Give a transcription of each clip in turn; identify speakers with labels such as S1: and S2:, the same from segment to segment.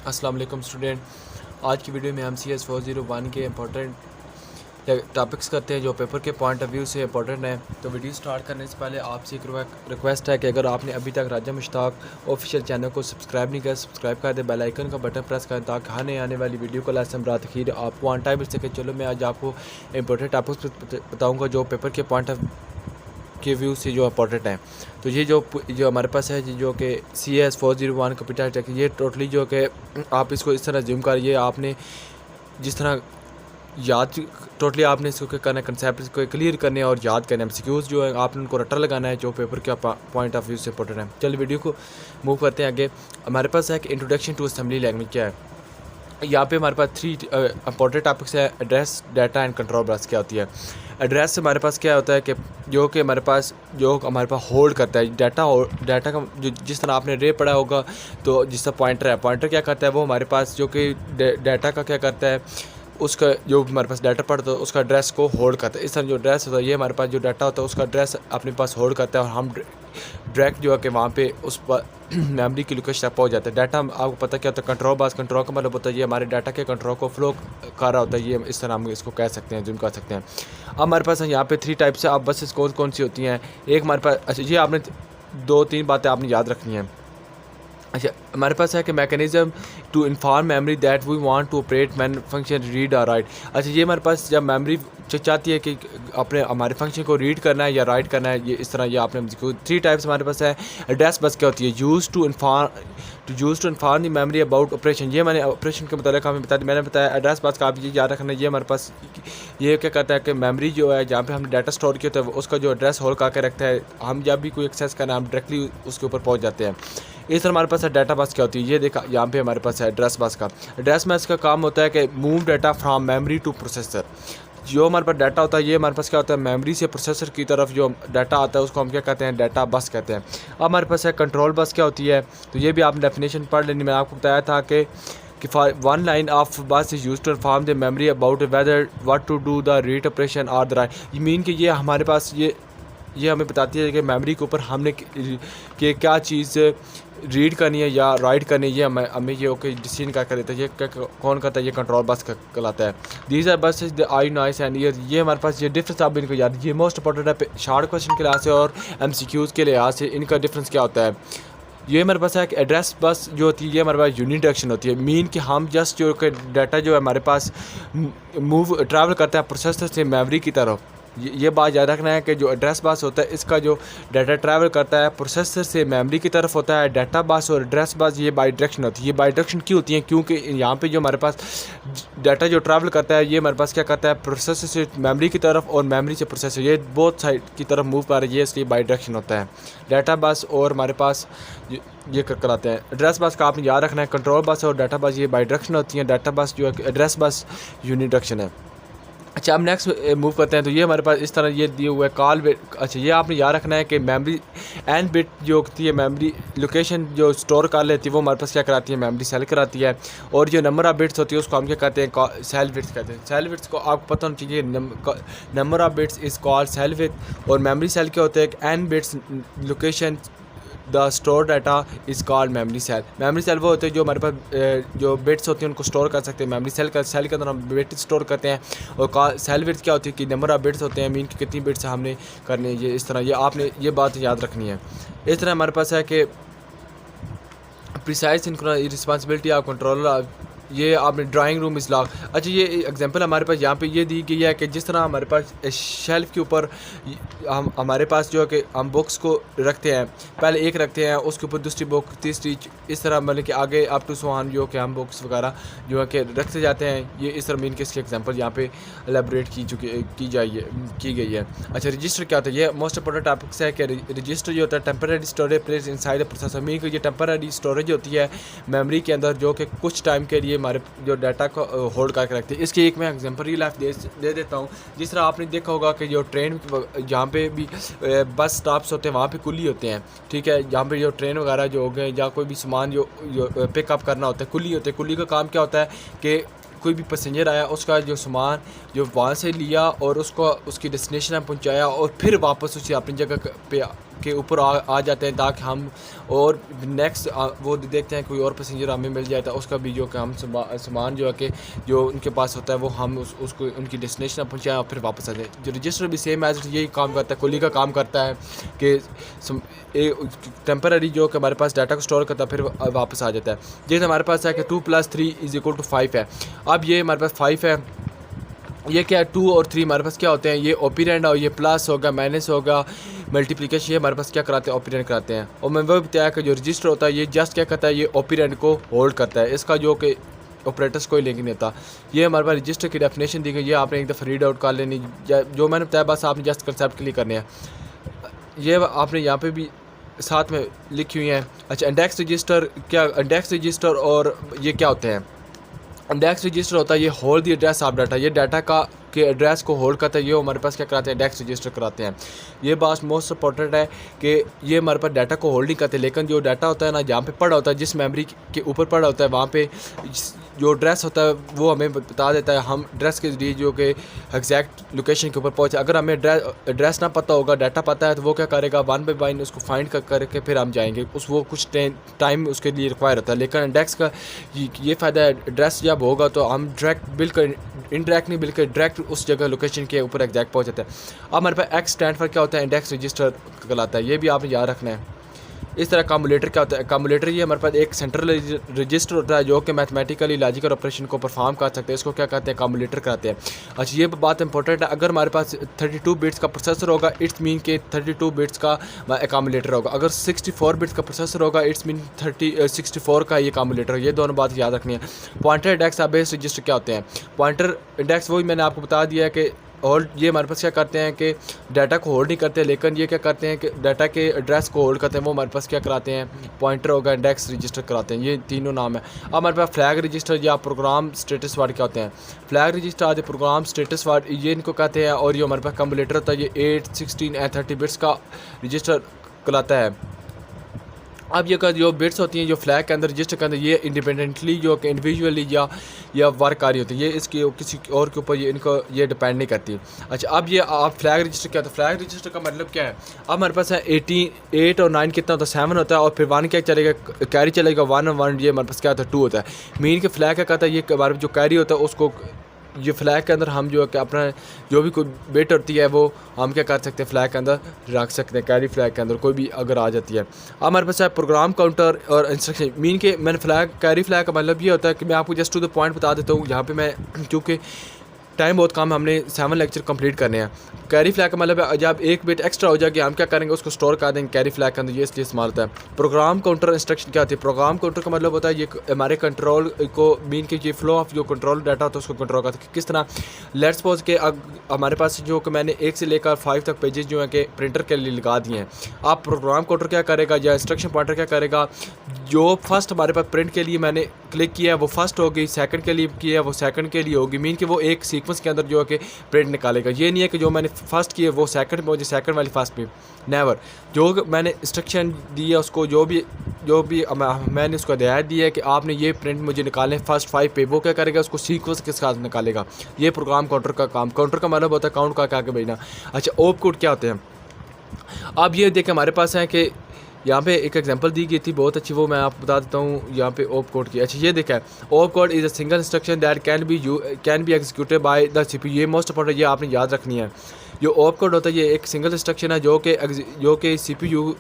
S1: अस्सलाम वालेकुम स्टूडेंट। आज की वीडियो में हम CS401 के इम्पोर्टेंट टॉपिक्स करते हैं जो पेपर के पॉइंट ऑफ व्यू से इम्पोर्टेंट है। तो वीडियो स्टार्ट करने से पहले आपसे एक रिक्वेस्ट है कि अगर आपने अभी तक राजा मुश्ताक ऑफिशियल चैनल को सब्सक्राइब नहीं किया, सब्सक्राइब कर दे, बेल आइकन का बटन प्रेस करें ताकि आने आने वाली वीडियो को लास्ट बरात खीर आपको ऑन टाइम मिल सके। चलो मैं आज आपको इम्पोर्टेंट टॉपिक्स बताऊँगा जो पेपर के पॉइंट ऑफ के व्यू से जो इम्पोर्टेंट है। तो ये जो हमारे पास है जो कि CS401 कंप्यूटर टेक, ये टोटली जो कि आप इसको इस तरह जूम करिए, आपने जिस तरह याद टोटली आपने इसको करना है, कंसेप्ट को क्लियर करने और याद करने एमसीक्यूज जो है आपने उनको रट्टा लगाना है जो पेपर के पॉइंट ऑफ व्यू से इम्पोर्टेंट है। चल वीडियो को मूव करते हैं आगे। हमारे पास है कि इंट्रोडक्शन टू असेंबली लैंग्वेज क्या है। यहाँ पे हमारे पास 3 इंपॉर्टेंट टॉपिक्स है। Address, data and control bus क्या होती है। एड्रेस हमारे पास क्या होता है कि जो हमारे पास होल्ड करता है डाटा का, जो जिस तरह आपने रे पढ़ा होगा तो जिस तरह पॉइंटर है, पॉइंटर क्या करता है वो हमारे पास जो कि डाटा का क्या करता है, उसका जो हमारे पास डाटा पढ़ता है उसका एड्रेस को होल्ड करता है। इस तरह जो एड्रेस होता है ये हमारे पास जो डाटा होता है उसका एड्रेस अपने पास होल्ड करता है और हम डायरेक्ट जो है कि वहाँ पे उस पर मेमोरी की लोकेशन तक पहुँच जाता है। डाटा आपको पता क्या होता है, कंट्रोल बस। कंट्रोल का मतलब होता है ये हमारे डाटा के कंट्रोल को फ्लो कर रहा होता है, ये इस तरह हम इसको कह सकते हैं, जूम कर सकते हैं। अब हमारे पास यहाँ पे 3 टाइप्स है। अब बस कौन सी होती हैं। एक हमारे पास, अच्छा ये आपने 2-3 बातें आपने याद रखनी है। अच्छा हमारे पास है कि mechanism to inform memory that we want to operate main function read और राइट। अच्छा ये हमारे पास जब मेमोरी चाहती है कि अपने हमारे फंक्शन को रीड करना है या राइट करना है, ये इस तरह ये आपने 3 टाइप्स हमारे पास है। एड्रेस बस क्या होती है, use to inform the memory about operation. ये मैंने ऑपरेशन के मतलब हमें बता दी, मैंने बताया। एड्रेस बस का आप ये याद रखना, ये हमारे पास ये क्या कहता है कि मेमोरी जो है जहाँ पे हमने डाटा स्टोर किया होता है उसका जो एड्रेस होल्ड करके रखता है, हम जब भी कोई एक्सेस करना है हम डायरेक्टली उसके ऊपर पहुँच जाते हैं। इस तरह हमारे पास डाटा बस क्या होती है, ये देखा यहाँ पे हमारे पास है एड्रेस बस का। एड्रेस बस का काम होता है कि move data from memory two processor. जो हमारे पास डाटा होता है ये हमारे पास क्या होता है, मेमोरी से प्रोसेसर की तरफ जो डाटा आता है उसको हम क्या कहते हैं, डाटा बस कहते हैं। अब हमारे पास है कंट्रोल बस क्या होती है, तो ये भी आपने डेफिनेशन पढ़ लेनी। मैंने आपको बताया था कि for one line of bus is use to inform the memory about whether what to do the read operation और द राइट। ये मीन कि ये हमारे पास ये हमें बताती है कि मेमोरी के ऊपर हमने कि क्या चीज़ रीड करनी है या राइट करनी है, ये हमें ये ओके डिसीजन क्या कर देता है। ये कौन करता है, ये कंट्रोल बस कहलाता है। दीज आर बस the I noise and year. ये हमारे पास ये डिफरेंस आप इनको याद, ये मोस्ट इंपॉर्टेंट है शार्ट क्वेश्चन के लिहाज से और MCQs के लिहाज से इनका डिफरेंस क्या होता है। ये हमारे पास है कि एड्रेस बस जो होती है ये हमारे पास यूनिडायरेक्शन होती है। मीन कि हम जस्ट जो डाटा जो है हमारे पास ट्रैवल करता है प्रोसेसर से मेमोरी की तरफ। ये बात याद रखना है कि जो एड्रेस बस होता है इसका जो डाटा ट्रैवल करता है प्रोसेसर से मेमोरी की तरफ होता है। डाटा बस और एड्रेस बस ये बाई डायरेक्शन होती है। ये बाई डायरेक्शन क्यों होती है, क्योंकि यहाँ पे जो हमारे पास डाटा जो ट्रैवल करता है ये हमारे पास क्या करता है, प्रोसेसर से मेमोरी की तरफ और मेमोरी से प्रोसेसर, ये बोथ साइड की तरफ मूव कर रही है, इसलिए बाई डायरेक्शन होता है डाटा बस और हमारे पास ये कराते हैं। एड्रेस बस का आपने याद रखना है, कंट्रोल बस और डाटा बस ये बाई डायरेक्शन होती है, डाटा बस जो है एड्रेस बस यूनिडायरेक्शन है। अच्छा अब नेक्स्ट मूव करते हैं। तो ये हमारे पास इस तरह ये दिए हुए कॉल बिट। अच्छा ये आपने याद रखना है कि मेमोरी एंड बिट जो होती है मेमोरी लोकेशन जो स्टोर कर लेती है वो हमारे पास क्या कराती है, मेमोरी सेल कराती है। और जो नंबर ऑफ बिट्स होती है उसको हम क्या कहते हैं, सेल बिट्स कहते हैं। सेल बिट्स को आपको पता होना चाहिए, number of bits is called cell bit. और मेमोरी सेल क्या होते हैं, and bits location the store data is called memory cell. Memory cell वो होते हैं जो हमारे पास जो बिट्स होती हैं उनको स्टोर कर सकते हैं। मेमोरी सेल के अंदर हम बिट स्टोर करते हैं। और सेल बिट्स क्या होती है कि नंबर ऑफ बिट्स होते हैं, मीन कि कितनी बिट्स हमने करनी है। ये इस तरह ये आपने ये बात याद रखनी है। इस तरह हमारे पास है कि प्रिसाइज रिस्पॉन्सिबिलिटी ऑफ कंट्रोलर, ये आपने ड्राइंग रूम इज़ लॉक। अच्छा ये एग्जांपल हमारे पास यहाँ पे ये दी गई है कि जिस तरह हमारे पास शेल्फ़ के ऊपर हम हमारे पास जो है कि हम बुक्स को रखते हैं, पहले एक रखते हैं उसके ऊपर दूसरी बुक तीसरी, इस तरह मतलब कि आगे अप टू सोहान जो कि हम बुक्स वगैरह जो है कि रखते जाते हैं। ये इस तरह मीन के इसके एग्जांपल यहाँ पे एलेबरेट की गई है। अच्छा रजिस्टर क्या होता है, ये मोस्ट इंपॉर्टेंट टॉपिक्स है कि रजिस्टर जो होता है temporary storage place inside the processor. Mean कि ये टेम्परेरी स्टोरेज होती है मेमोरी के अंदर जो कि कुछ टाइम के लिए हमारे जो डाटा को होल्ड करके रखते हैं। इसकी एक मैं एग्जांपल रियल लाइफ दे देता हूँ। जिस तरह आपने देखा होगा कि जो ट्रेन जहाँ पे भी बस स्टॉप्स होते हैं वहाँ पे कुली होते हैं, ठीक है। जहाँ पे जो ट्रेन वगैरह जो हो गए या कोई भी सामान जो पिकअप करना होता है, कुली होते हैं। कुली का काम क्या होता है कि कोई भी पैसेंजर आया उसका जो सामान जो वहाँ से लिया और उसको उसकी डेस्टिनेशन में पहुँचाया और फिर वापस उसे अपनी जगह पे के ऊपर आ जाते हैं ताकि हम और नेक्स्ट वो देखते हैं कोई और पैसेंजर हमें मिल जाए तो उसका भी जो कि हम सामान जो है कि जो उनके पास होता है वो हम उसको उनकी डेस्टिनेशन पहुँचाएँ और फिर वापस आ जाए। जो रजिस्टर भी सेम एज यही काम करता है, कुली का काम करता है कि टेम्पररी जो कि हमारे पास डाटा को स्टोर करता है फिर वापस आ जाता है। जैसे हमारे पास है कि 2 + 3 = 5 है। अब ये हमारे पास 5 है, ये क्या है 2 और 3 हमारे पास क्या होते हैं, ये ऑपरेंड और ये प्लस होगा माइनस होगा मल्टीप्लिकेशन, ये हमारे पास क्या कराते हैं ऑपरेंड कराते हैं। और मैं वो बताया कि जो रजिस्टर होता है ये जस्ट क्या करता है, ये ऑपरेंड को होल्ड करता है, इसका जो कि ऑपरेटर्स कोई लिंक नहीं होता। ये हमारे पास रजिस्टर की डेफिनेशन दी गई, ये आपने एक दफ़ा रीड आउट कर लेनी, जो मैंने बताया बस आपने जस्ट कंसेप्ट के लिए करने हैं। ये आपने यहाँ पे भी साथ में लिखी हुई हैं। अच्छा, इंडेक्स रजिस्टर क्या, इंडेक्स रजिस्टर और ये क्या होते हैं। इंडेक्स रजिस्टर होता है ये hold the address of data, ये डाटा का के एड्रेस को होल्ड करता है, ये हमारे पास क्या कराते हैं इंडेक्स रजिस्टर कराते हैं। ये बात मोस्ट इंपॉर्टेंट है कि ये हमारे पास डाटा को होल्ड नहीं करते, लेकिन जो डाटा होता है ना जहाँ पे पड़ा होता है, जिस मेमोरी के ऊपर पड़ा होता है वहाँ पे जो एड्रेस होता है वो हमें बता देता है। हम एड्रेस के जरिए जो कि एग्जैक्ट लोकेशन के ऊपर पहुँचे, अगर हमें एड्रेस ना पता होगा डाटा पता है तो वो क्या करेगा 1 बाय 1 उसको फाइंड करके फिर हम जाएंगे, वो कुछ टाइम उसके लिए रिक्वायर होता है। लेकिन इंडेक्स का ये फ़ायदा है, एड्रेस जब होगा तो हम डायरेक्ट बिल्कुल इनडायरेक्ट नहीं बल्कि डायरेक्ट उस जगह लोकेशन के ऊपर एग्जैक्ट पहुँच जाता है। अब हमारे पास एक्स स्टैंड फॉर क्या होता है, इंडेक्स रजिस्टर कहलाता है, ये भी आपने याद रखना है। इस तरह कम्युलेटर क्या होता है, कम्युलेटर ये हमारे पास एक सेंट्रल रजिस्टर होता है जो कि मैथमेटिकली लॉजिकल ऑपरेशन को परफॉर्म कर सकते हैं, इसको क्या कहते हैं कम्युलेटर कहते हैं। अच्छा, ये बात इंपॉर्टेंट है, अगर हमारे पास 32 बिट्स का प्रोसेसर होगा इट्स मीन के 32 बिट्स का कम्युलेटर होगा, अगर 64 बिट्स का प्रोसेसर होगा इट्स मीन 64 का ये कम्युलेटर, ये दोनों बात याद रखनी है। पॉइंटर इंडेक्स बेस्ड रजिस्टर क्या होते हैं, पॉइंटर इंडेक्स वही मैंने आपको बता दिया है कि होल्ड, ये हमारे पास क्या करते हैं कि डाटा को होल्ड नहीं करते, लेकिन ये क्या करते हैं कि डाटा के एड्रेस को होल्ड करते हैं, वो हमारे पास क्या कराते हैं पॉइंटर होगा इंडेक्स रजिस्टर कराते हैं, ये तीनों नाम है। अब हमारे पास फ्लैग रजिस्टर या प्रोग्राम स्टेटस वर्ड क्या होते हैं, फ्लैग रजिस्टर आदि प्रोग्राम स्टेटस वर्ड ये इनको कहते हैं। और ये हमारे पास कम्युलेटर होता है, ये 8, 16 और 30 बिट्स का रजिस्टर कहलाता है। अब ये जो बिट्स होती हैं जो फ्लैग के अंदर रजिस्टर के अंदर, ये इंडिपेंडेंटली जो कि इंडिविजुअली या वर्क आ रही होती है, ये इसके किसी और के ऊपर ये इनको ये डिपेंड नहीं करती। अच्छा, अब ये आप फ्लैग रजिस्टर क्या होता है, फ्लैग रजिस्टर का मतलब क्या है, अब हमारे पास है 8 और 9 कितना होता है 7 होता है, और फिर 1 क्या चलेगा कैरी चलेगा 1 और 1 ये हमारे पास क्या होता है 2 होता है। मीन के फ्लैग क्या कहता है, ये हमारे जो कैरी होता है उसको ये फ्लैग के अंदर हम जो है कि अपना जो भी कोई बिट होती है वो हम क्या कर सकते हैं फ्लैग के अंदर रख सकते हैं, कैरी फ्लैग के अंदर कोई भी अगर आ जाती है। अब हमारे पास है प्रोग्राम काउंटर और इंस्ट्रक्शन, मीन के मैंने फ्लैग कैरी फ्लैग का मतलब ये होता है कि मैं आपको जस्ट टू द पॉइंट बता देता हूँ, यहाँ पे मैं क्योंकि टाइम बहुत कम, हमने 7 लेक्चर कंप्लीट करने हैं। कैरी फ्लैग का मतलब है जब एक बिट एक्स्ट्रा हो जाएगी हम क्या करेंगे उसको स्टोर कर देंगे कैरी फ्लैग के अंदर, ये इसलिए इस्तेमाल होता है। प्रोग्राम काउंटर इंस्ट्रक्शन क्या होती है, प्रोग्राम काउंटर का मतलब होता है ये हमारे कंट्रोल को मीन के ये फ्लो ऑफ जो कंट्रोल डाटा होता है उसको कंट्रोल करता है। किस तरह, लेट्स सपोज के हमारे पास जो कि मैंने 1 से लेकर 5 तक पेजेस जो है कि प्रिंटर के लिए लगा दिए हैं, आप प्रोग्राम काउंटर क्या करेगा या इंस्ट्रक्शन पॉइंटर क्या करेगा, जो फर्स्ट हमारे पास प्रिंट के लिए मैंने क्लिक किया है वो फर्स्ट होगी, सेकंड के लिए किया है वो सेकंड के लिए होगी, मीन कि वो एक सीक्वेंस के अंदर जो है कि प्रिंट निकालेगा। ये नहीं है कि जो मैंने फर्स्ट किया वो सेकंड में हो, सेकंड वाली फर्स्ट में, नेवर। जो मैंने इंस्ट्रक्शन दी है उसको जो भी मैंने उसको हिदायत दी है कि आपने ये प्रिंट मुझे निकालें फर्स्ट 5 पे, वो क्या करेगा उसको सीक्वेंस के साथ निकालेगा। ये प्रोग्राम काउंटर का काम, काउंटर का मतलब होता है काउंट का आगे भेजना। अच्छा, ओप कोड क्या होते हैं, अब ये देखें हमारे पास है कि यहाँ पे एक एग्जांपल दी गई थी बहुत अच्छी, वो मैं आपको बता देता हूँ यहाँ पे ओप कोड की। अच्छा, ये देखा है op code is a single instruction that can be executed by the CPU, ये मोस्ट इंपॉर्टेंट, ये आपने याद रखनी है। जो ओप कोड होता है ये एक सिंगल इंस्ट्रक्शन है जो कि सीपीयू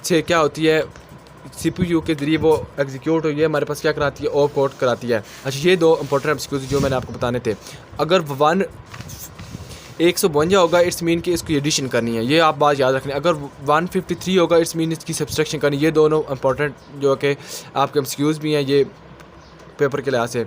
S1: से क्या होती है, सीपीयू के जरिए वो एग्जीक्यूट हुई है, हमारे पास क्या कराती है ओप कोड कराती है। अच्छा, ये 2 इंपॉर्टेंट एमसीक्यूज जो मैंने आपको बताने थे। अगर 152 होगा इट्स मीन कि इसकी एडिशन करनी है, ये आप बात याद रखनी है। अगर 153 होगा इट्स मीन इसकी सब्सट्रैक्शन करनी है। ये दोनों इंपॉर्टेंट जो कि आपके एमसीक्यूज़ भी हैं ये पेपर के लिहाज से।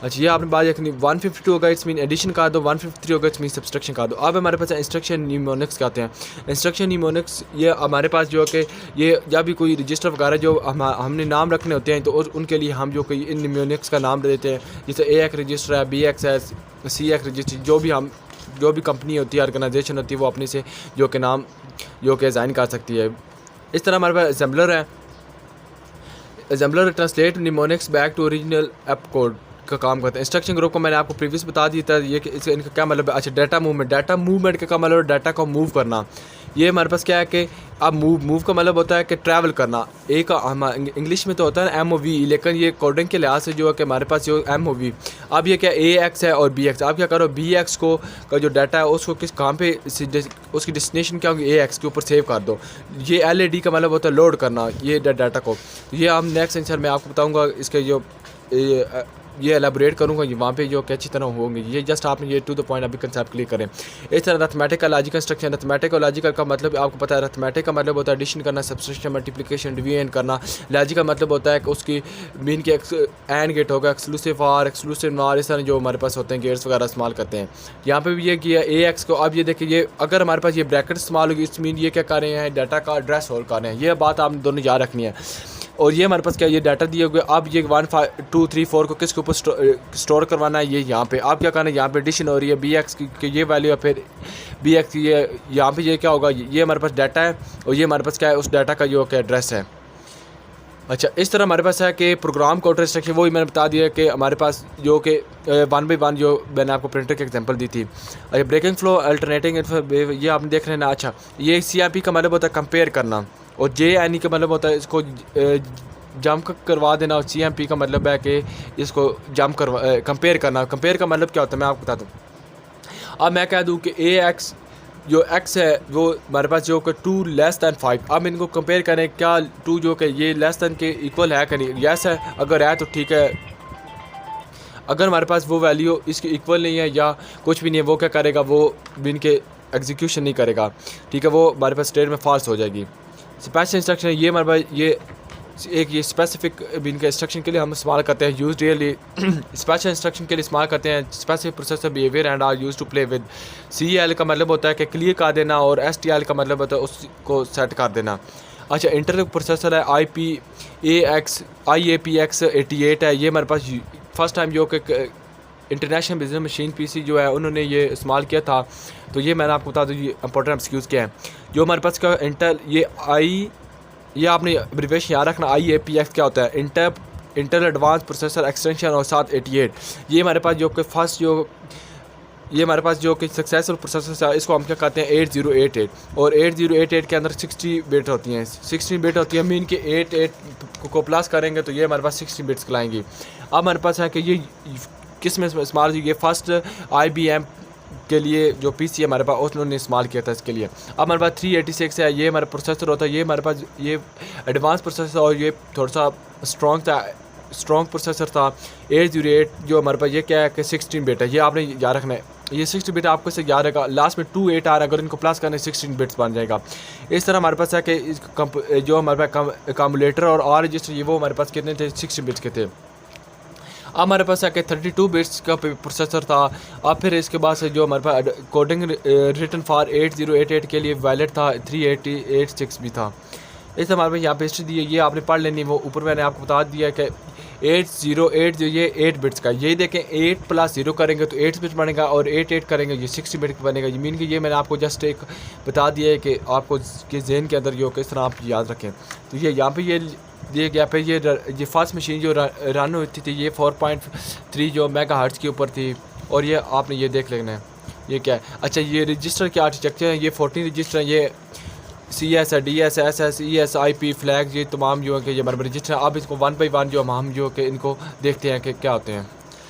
S1: अच्छा, ये आपने बात रखनी, 152 होगा इट्स मीन एडिशन कर दो, 153 होगा इट्स मीन सब्सट्रैक्शन कर दो। अब हमारे पास इंस्ट्रक्शन न्यूमोनिक्स कहते हैं। इंस्ट्रक्शन न्यूमोनिक्स ये हमारे पास जो है कि ये जब भी कोई रजिस्टर वगैरह जो हमने नाम रखने होते हैं तो उनके लिए हम जो कि इन न्यूमोनिक्स का नाम देते हैं, जैसे AX रजिस्टर है, BX है, CX रजिस्टर, जो भी कंपनी होती है ऑर्गेनाइजेशन होती है वो अपने से जो कि नाम जो कि डिज़ाइन कर सकती है। इस तरह हमारे पास असेंबलर है, assembler translate mnemonics back to original op code का काम करता है। इंस्ट्रक्शन ग्रुप को मैंने आपको प्रीवियस बता दिया था ये कि इनका क्या मतलब है। अच्छा, डाटा मूवमेंट का मतलब डाटा को मूव करना। ये हमारे पास क्या है कि अब मूव का मतलब होता है कि ट्रैवल करना। एक हम इंग्लिश में तो होता है MOV, लेकिन ये कोडिंग के लिहाज से जो है कि हमारे पास जो MOV, अब ये क्या AX है और BX। आप क्या करो, BX को का जो डाटा है उसको किस कहाँ पे उसकी डेस्टिनेशन क्या होगी, AX के ऊपर सेव कर दो। ये LAD का मतलब होता है लोड करना ये डाटा को। ये हम नेक्स्ट सेंसर में आपको बताऊँगा, इसके जो ये एलाबोरेट करूँगा ये वहाँ पे जो कि अच्छी तरह होंगे। ये जस्ट आपने ये टू द पॉइंट अभी कंसेप्ट क्लियर करें। इस तरह arithmetical logical structure, arithmetical logical का मतलब आपको पता है, अरिथमेटिक का मतलब होता है एडिशन करना, सब्सट्रैक्शन, मल्टीप्लिकेशन, डिवीजन करना। लॉजिकल मतलब होता है कि उसकी मीन के एंड गेट होगा, एक्सक्लूसिव आर, एक्सक्लूसिव नॉर, इस तरह जो हमारे पास होते हैं गेट्स वगैरह इस्तेमाल करते हैं। यहाँ पे भी ये किया AX को। अब ये देखिए, ये अगर हमारे पास ये ब्रैकेट इस्तेमाल होगी, इस मीन ये क्या कर रहे हैं, डाटा का एड्रेस होल्ड कर रहे हैं। ये बात आपने दोनों याद रखनी है। और ये हमारे पास क्या, ये डाटा दिए हुए। अब ये 1 5 2 3 4 को किसके ऊपर स्टोर करवाना है, ये यहाँ पे। आप क्या करना है, यहाँ पे एडिशन हो रही है BX की ये वैल्यू है, फिर BX की ये यहाँ पे ये क्या होगा, ये हमारे पास डाटा है और ये हमारे पास क्या है, उस डाटा का जो क्या एड्रेस है। अच्छा, इस तरह हमारे पास है कि प्रोग्राम काउंटर इंस्ट्रक्शन, वही मैंने बता दिया कि हमारे पास जो कि 1 by 1 जो मैंने आपको प्रिंटर की एग्जांपल दी थी। अच्छा, ब्रेकिंग फ्लो, अल्टरनेटिंग, ये आपने देख रहे हैं ना। अच्छा, ये CIP का मतलब होता है कंपेयर करना, और JNE का मतलब होता है इसको जंप करवा देना, और CMP का मतलब है कि इसको जंप कंपेयर करना। कंपेयर का मतलब क्या होता है मैं आपको बता दूँ। अब मैं कह दूँ कि AX जो X है वो हमारे पास जो कि 2 लेस दैन 5। अब इनको कंपेयर करें, क्या 2 जो कि ये लेस दैन के इक्वल है कि नहीं। यस है, अगर है तो ठीक है। अगर हमारे पास वो वैल्यू इसकी इक्वल नहीं है या कुछ भी नहीं है, वो क्या करेगा, वो बिन के एग्जीक्यूशन नहीं करेगा, ठीक है, वो हमारे पास स्टेट में फॉल्स हो जाएगी। स्पेशल इंस्ट्रक्शन, ये हमारे पास ये एक ये स्पेसिफिक बिन के इंस्ट्रक्शन के लिए हम इस्तेमाल करते हैं, यूज रियली स्पेशल इंस्ट्रक्शन के लिए इस्तेमाल करते हैं। Specific processor behaviour and are use to play with. CL का मतलब होता है कि क्लियर कर देना, और STL का मतलब होता है उसको सेट कर देना। अच्छा, इंटरनल प्रोसेसर है IAPX 88 है। ये हमारे पास फर्स्ट टाइम जो कि इंटरनेशनल बिजनेस मशीन PC जो है उन्होंने ये इस्तेमाल किया था। तो ये मैंने आपको बता दूँ, ये इंपॉर्टेंट एक्सक्यूज़ क्या है। जो हमारे पास का इंटेल ये आपने एब्रिविएशन याद रखना, IAPX क्या होता है, इंटेल एडवांस प्रोसेसर एक्सटेंशन, और साथ 88। ये हमारे पास जो कि फर्स्ट ये हमारे पास जो कि सक्सेसफुल प्रोसेसर है, इसको हम क्या कहते हैं 8088। और 8088 के अंदर 60 बिट होती हैं, 16 बिट होती है। मीन के 88 को प्लस करेंगे तो ये हमारे पास 16 बिट्स कहलाएंगी। अब हमारे पास है कि ये किस में इस्तेमाल, ये फर्स्ट IBM के लिए जो PC है हमारे पास उन्होंने इस्तेमाल किया था इसके लिए। अब हमारे पास 386 है, ये हमारा प्रोसेसर होता है। ये हमारे पास ये एडवांस प्रोसेसर, और ये थोड़ा सा स्ट्रॉन्ग प्रोसेसर था। 808 जो हमारे पास ये क्या है कि 16 बिट है। ये आपने याद रखना है, ये 16 बिट आपको से याद रखा। लास्ट में 28 आ रहा है, अगर इनको प्लस करने 16 बिट्स बन जाएगा। इस तरह हमारे पास है कि जो हमारे पास कम्युलेटर और R रजिस्टर, ये वो हमारे पास कितने थे, 16 बिट्स के थे। अब हमारे पास है कि 32 बिट्स का प्रोसेसर था। अब फिर इसके बाद से जो हमारे पास कोडिंग रिटन फॉर 8088 के लिए वैलिड था, 386 भी था। इस हमारे पास यहाँ पे हिस्ट्री दी है, ये आपने पढ़ लेनी। वो ऊपर मैंने आपको बता दिया कि 808 जो ये 8 बिट्स का, ये देखें 8 + 0 करेंगे तो 8 बिट बनेगा, और 88 करेंगे ये 60 बिट बनेगा। ये मीन कि ये मैंने आपको जस्ट एक बता दिया है कि आपको के जहन के अंदर जो किस तरह आप याद रखें। तो ये यहाँ पे यहाँ पे ये फर्स्ट मशीन जो रन होती थी, ये 4.3 जो मेगाहर्ट्ज के ऊपर थी। और ये आपने ये देख लेना है ये क्या है। अच्छा, ये रजिस्टर के आर्किटेक्चर हैं, ये 14 रजिस्टर हैं। ये CS है, DS, SS, ES, IP, flag, ये तमाम जो है कि ये हमारे रजिस्टर हैं। अब इसको 1 by 1 जो हम जो कि इनको देखते हैं कि क्या होते हैं।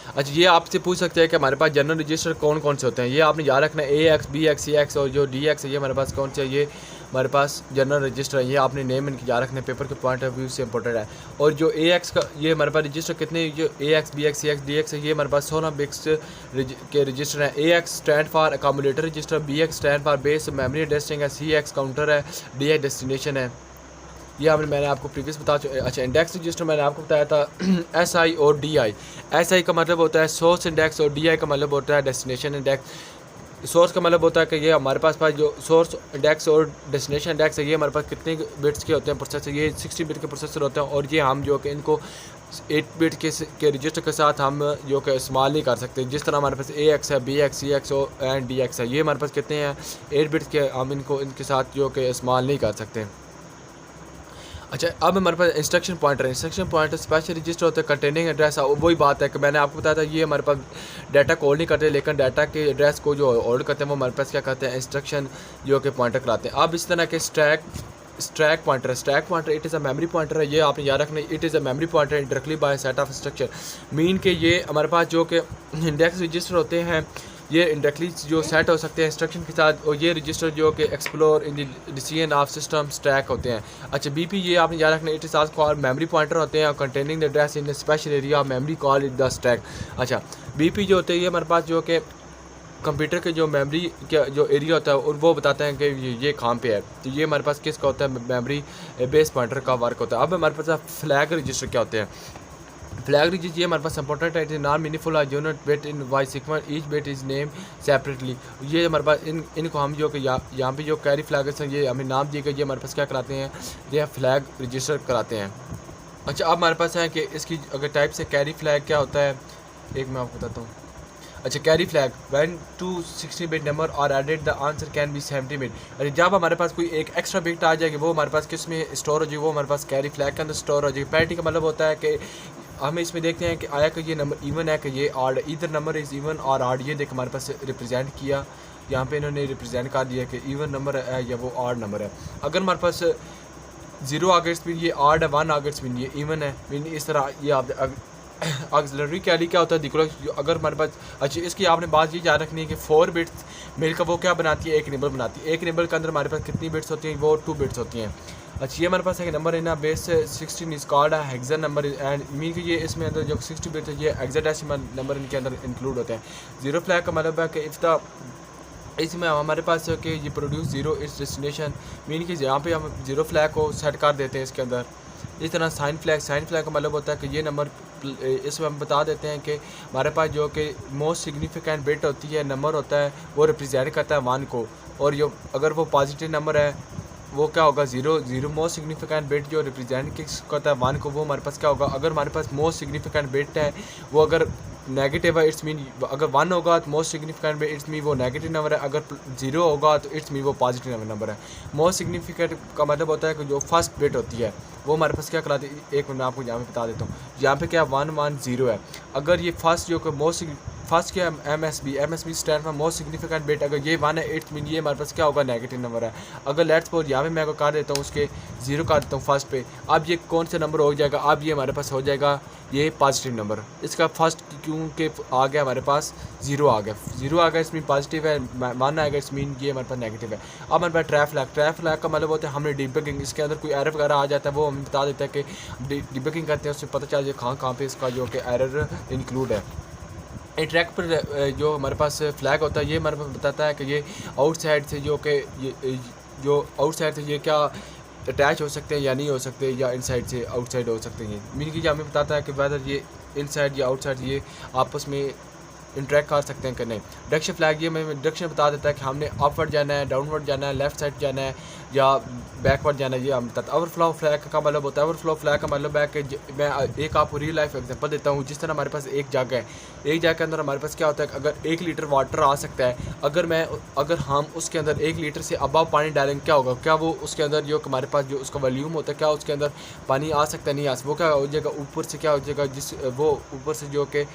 S1: अच्छा, ये आपसे पूछ सकते हैं कि हमारे पास जनरल रजिस्टर कौन कौन से होते हैं। ये आपने याद रखना है, AX, BX, CX और जो DX है, ये हमारे पास कौन से है, ये हमारे पास जनरल रजिस्टर है। ये आपने नेम इनकी याद रखने, पेपर के पॉइंट ऑफ व्यू से इंपॉर्टेंट है। और जो AX का, ये हमारे पास रजिस्टर कितने, जो AX, BX, CX, DX है, ये हमारे पास 16 बिट्स के रजिस्टर हैं। AX stand for accommodator register, BX stand for base memory addressing है, CX काउंटर है, DX डेस्टिनेशन है। ये मैंने आपको प्रीवियस बता चुका। अच्छा, इंडेक्स रजिस्टर मैंने आपको बताया था SI और DI। SI का मतलब होता है सोर्स इंडेक्स, और DI का मतलब होता है डेस्टिनेशन इंडेक्स। सोर्स का मतलब होता है कि ये हमारे पास जो सोर्स इंडेक्स और डेस्टिनेशन इंडेक्स है, ये हमारे पास कितने बिट्स के होते हैं प्रोसेसर, ये 60 बिट के प्रोसेसर होते हैं। और ये हम जो कि इनको 8 बिट के रजिस्टर के साथ हम जो कि इस्तेमाल नहीं कर सकते। जिस तरह हमारे पास AX है, BX, CX और DX है, ये हमारे पास कितने हैं 8 बिट्स के, हम इनको इनके साथ जो कि इस्तेमाल नहीं कर सकते। अच्छा, अब हमारे पास इंस्ट्रक्शन पॉइंटर है। इंस्ट्रक्शन पॉइंटर स्पेशल रजिस्टर होता है कंटेनिंग एड्रेस। वही बात है कि मैंने आपको बताया था, ये हमारे पास डाटा को होल्ड नहीं करते, लेकिन डाटा के एड्रेस को जो होल्ड करते हैं वो हमारे पास क्या करते हैं, इंस्ट्रक्शन जो कि पॉइंटर कराते हैं। अब इस तरह के स्टैक स्टैक पॉइंटर है। Stack pointer it is a memory pointer है, ये आपने याद रखना है। It is a memory pointer directly by set of structure, mean के ये हमारे पास जो कि इंडेक्स रजिस्टर होते हैं ये इंडायरेक्टली जो सेट हो सकते हैं इंस्ट्रक्शन के साथ, और ये रजिस्टर जो कि explore in the decision of system stack होते हैं। अच्छा बीपी ये आपने याद रखना है, it is also called memory pointer होते हैं containing the address in special area of memory called it the stack. अच्छा बीपी जो होते हैं ये हमारे पास जो कि कंप्यूटर के जो मेमोरी का जो एरिया होता है और वो बताते हैं कि ये कहाँ पे है। तो ये हमारे पास किसका होता है, मेमोरी बेस पॉइंटर का वर्क होता है। अब हमारे पास फ्लैग रजिस्टर क्या होते हैं। फ्लैग रजिस्टर ये हमारे पास इंपॉर्टेंट है, it is non meaningful unit bit in why sequence each bit is name separately. ये हमारे पास इनको हम जो कि यहाँ पे जो कैरी फ्लैग्स हैं ये हमें नाम दिए गए, ये हमारे पास क्या कराते हैं, ये फ्लैग रजिस्टर कराते हैं। अच्छा अब हमारे पास है कि इसकी अगर टाइप से कैरी फ्लैग क्या होता है, एक मैं आपको बताता हूँ। अच्छा carry flag when 260 bit number और added the answer can be 70 bit. अरे जब हमारे पास कोई एक एक्स्ट्रा बिट आ जाएगी वो हमारे पास किस में स्टोर हो जाएगी, वो हमारे पास कैरी फ्लैग के अंदर स्टोर हो जाएगी। पैरिटी का मतलब होता है कि हम इसमें देखते हैं कि आया कि ये नंबर इवन है कि ये ऑड, इधर नंबर इज़ इवन और ऑड, ये देख हमारे पास रिप्रेजेंट किया, यहाँ पे इन्होंने रिप्रेजेंट कर दिया कि इवन नंबर है या वो ऑड नंबर है। अगर हमारे पास 0 आ गया मीन ये ऑड है, 1 आ गया मीन ये इवन है, मीन इस तरह ये आप ऑक्सिलरी कैरी क्या होता है देखो। अगर हमारे पास अच्छा इसकी आपने बात ये याद रखनी है कि 4 बिट्स मिलकर वो क्या बनाती है, एक निबल बनाती है। एक निबल के अंदर हमारे पास कितनी बिट्स होती हैं, वो 2 बिट्स होती हैं। अच्छा ये हमारे पास एक नंबर है ना बेस 16 इज कॉल्ड है हेक्सा नंबर एंड मीन कि ये इसमें अंदर जो 60 बिट्स है ये हेक्साडेसिमल नंबर इनके अंदर इंक्लूड होते हैं। 0 फ्लैग का मतलब है कि इफ द इसमें हमारे पास कि ये प्रोड्यूस 0 इज डेस्टिनेशन, मीन कि यहाँ पे हम 0 फ्लैग को सेट कर देते हैं इसके अंदर। इस तरह साइन फ्लैग का मतलब होता है कि ये नंबर इसमें हम बता देते हैं कि हमारे पास जो कि मोस्ट सिग्निफिकेंट बिट होती है नंबर होता है वो रिप्रेजेंट करता है 1 को, और जो अगर वो पॉजिटिव नंबर है वो क्या होगा 0 मोस्ट सिग्निफिकेंट बिट जो रिप्रेजेंट करता है 1 को, वो हमारे पास क्या होगा। अगर हमारे पास मोस्ट सिग्निफिकेंट बिट है वो अगर नेगेटिव है इट्स मीन अगर 1 होगा तो most significant bit it's mean वो नेगेटिव नंबर है, अगर 0 होगा तो इट्स मीन वो पॉजिटिव नंबर है। मोस्ट सिग्निफिकेंट का मतलब होता है कि जो फर्स्ट बिट होती है वो हमारे पास क्या कराती है, एक मिनट आपको यहाँ पे बता देता हूँ। यहाँ पे क्या 110 है, अगर ये फर्स्ट जो कि फर्स्ट क्या M S B stand for most significant bit, अगर ये 1 है इट्स मीन ये हमारे पास क्या होगा नेगेटिव नंबर है। अगर लेट्स सपोज यहाँ पे मैं कर देता हूँ उसके 0 कर देता हूँ फर्स्ट पे, अब ये कौन सा नंबर हो जाएगा, अब ये हमारे पास हो जाएगा ये पॉजिटिव नंबर। इसका फर्स्ट क्योंकि आ गया हमारे पास 0 आ गया इस मीन पॉजिटिव है, 1 आएगा इस मीन ये हमारे पास नेगेटिव है। अब हमारे पास ट्रैप फ्लैग का मतलब होता है हमने डिबगिंग, इसके अंदर कोई एरर वगैरह आ जाता है वो हमें बता देता है कि डिबगिंग करते हैं, उससे पता चल जाए कहाँ पे इसका जो कि एरर इंक्लूड है। ट्रैक पर जो हमारे पास फ्लैग होता है ये हमारे पास बताता है कि ये आउटसाइड से जो कि जो आउटसाइड से ये क्या अटैच हो सकते हैं या नहीं हो सकते, या इनसाइड से आउटसाइड हो सकते हैं। मीन की हमें बताता है कि वेदर ये इनसाइड या आउटसाइड ये आपस में इंटरेक्ट कर सकते हैं कि नहीं। डायरेक्शन फ्लैग ये हमें डायरेक्शन बता देता है कि हमने अपवर्ड जाना है, डाउनवर्ड जाना है, लेफ्ट साइड जाना है या बैकवर्ड जाना है, ये हम बताता है। ओवरफ्लो फ्लैग का मतलब होता है, ओवरफ्लो फ्लैग का मतलब है कि मैं एक आपको रियल लाइफ एग्जांपल देता हूँ। जिस तरह हमारे पास एक जग है, एक जग के अंदर हमारे पास क्या होता है, अगर 1 लीटर वाटर आ सकता है, अगर हम उसके अंदर 1 लीटर से अबव पानी डालेंगे क्या होगा, क्या वो उसके अंदर जो हमारे पास जो उसका वॉल्यूम होता है क्या उसके अंदर पानी आ सकता है, नहीं आ सकता, वो क्या हो जाएगा ऊपर से क्या हो जाएगा, जिस वो ऊपर से जो कि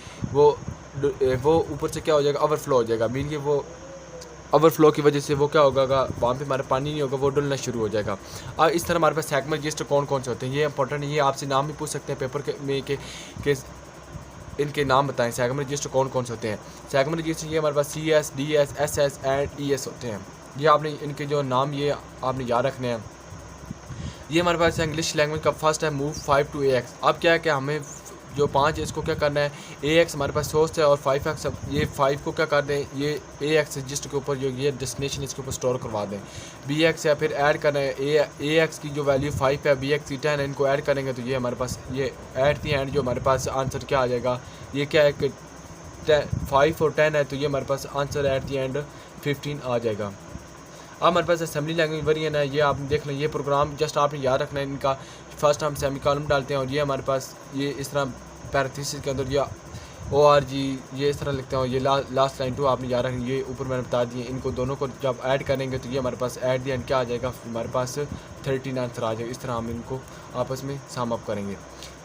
S1: वो ऊपर से क्या हो जाएगा ओवरफ्लो हो जाएगा। मीन कि वो ओवरफ्लो की वजह से वो क्या होगा वहाँ पे हमारा पानी नहीं होगा, वो डुलना शुरू हो जाएगा। और इस तरह हमारे पास सेगमेंट रजिस्टर कौन कौन से होते हैं ये इंपॉर्टेंट है, ये आपसे नाम भी पूछ सकते हैं पेपर में के इनके नाम बताएं। सेगमेंट रजिस्टर कौन कौन से होते हैं। सेगमेंट रजिस्टर ये हमारे पास CS, DS, SS and ES होते हैं। ये आपने इनके जो नाम ये आपने याद रखने हैं। ये हमारे पास इंग्लिश लैंग्वेज का फर्स्ट है मूव 5 to AX। अब क्या है कि हमें जो 5 है इसको क्या करना है, AX हमारे पास सोर्स है और 5X ये 5 को क्या कर दें, ये AX रजिस्टर के ऊपर जो ये डेस्टिनेशन इसके ऊपर स्टोर करवा दें। BX है फिर ऐड करना है AX की जो वैल्यू 5 है, BX 10 है, इनको ऐड करेंगे तो ये हमारे पास ये एट दी एंड जो हमारे पास आंसर क्या आ जाएगा, ये क्या है कि 5 और 10 है तो ये हमारे पास आंसर एट दी एंड 15 आ जाएगा। अब हमारे पास असेंबली लैंग्वेज वेरिएंट है, ये आप देख लें। ये प्रोग्राम जस्ट आपने याद रखना है इनका। फर्स्ट हम सेमी कॉलम डालते हैं और ये हमारे पास ये इस तरह पैरेंथेसिस के अंदर या ORG ये इस तरह लिखते हैं और ये लास्ट लाइन 2 आपने याद रखनी, ये ऊपर मैंने बता दिए। इनको दोनों को जब ऐड करेंगे तो ये हमारे पास एट दी एंड क्या आ जाएगा, हमारे पास 13 आंसर आ जाएगा। इस तरह हम इनको आपस में सम अप करेंगे।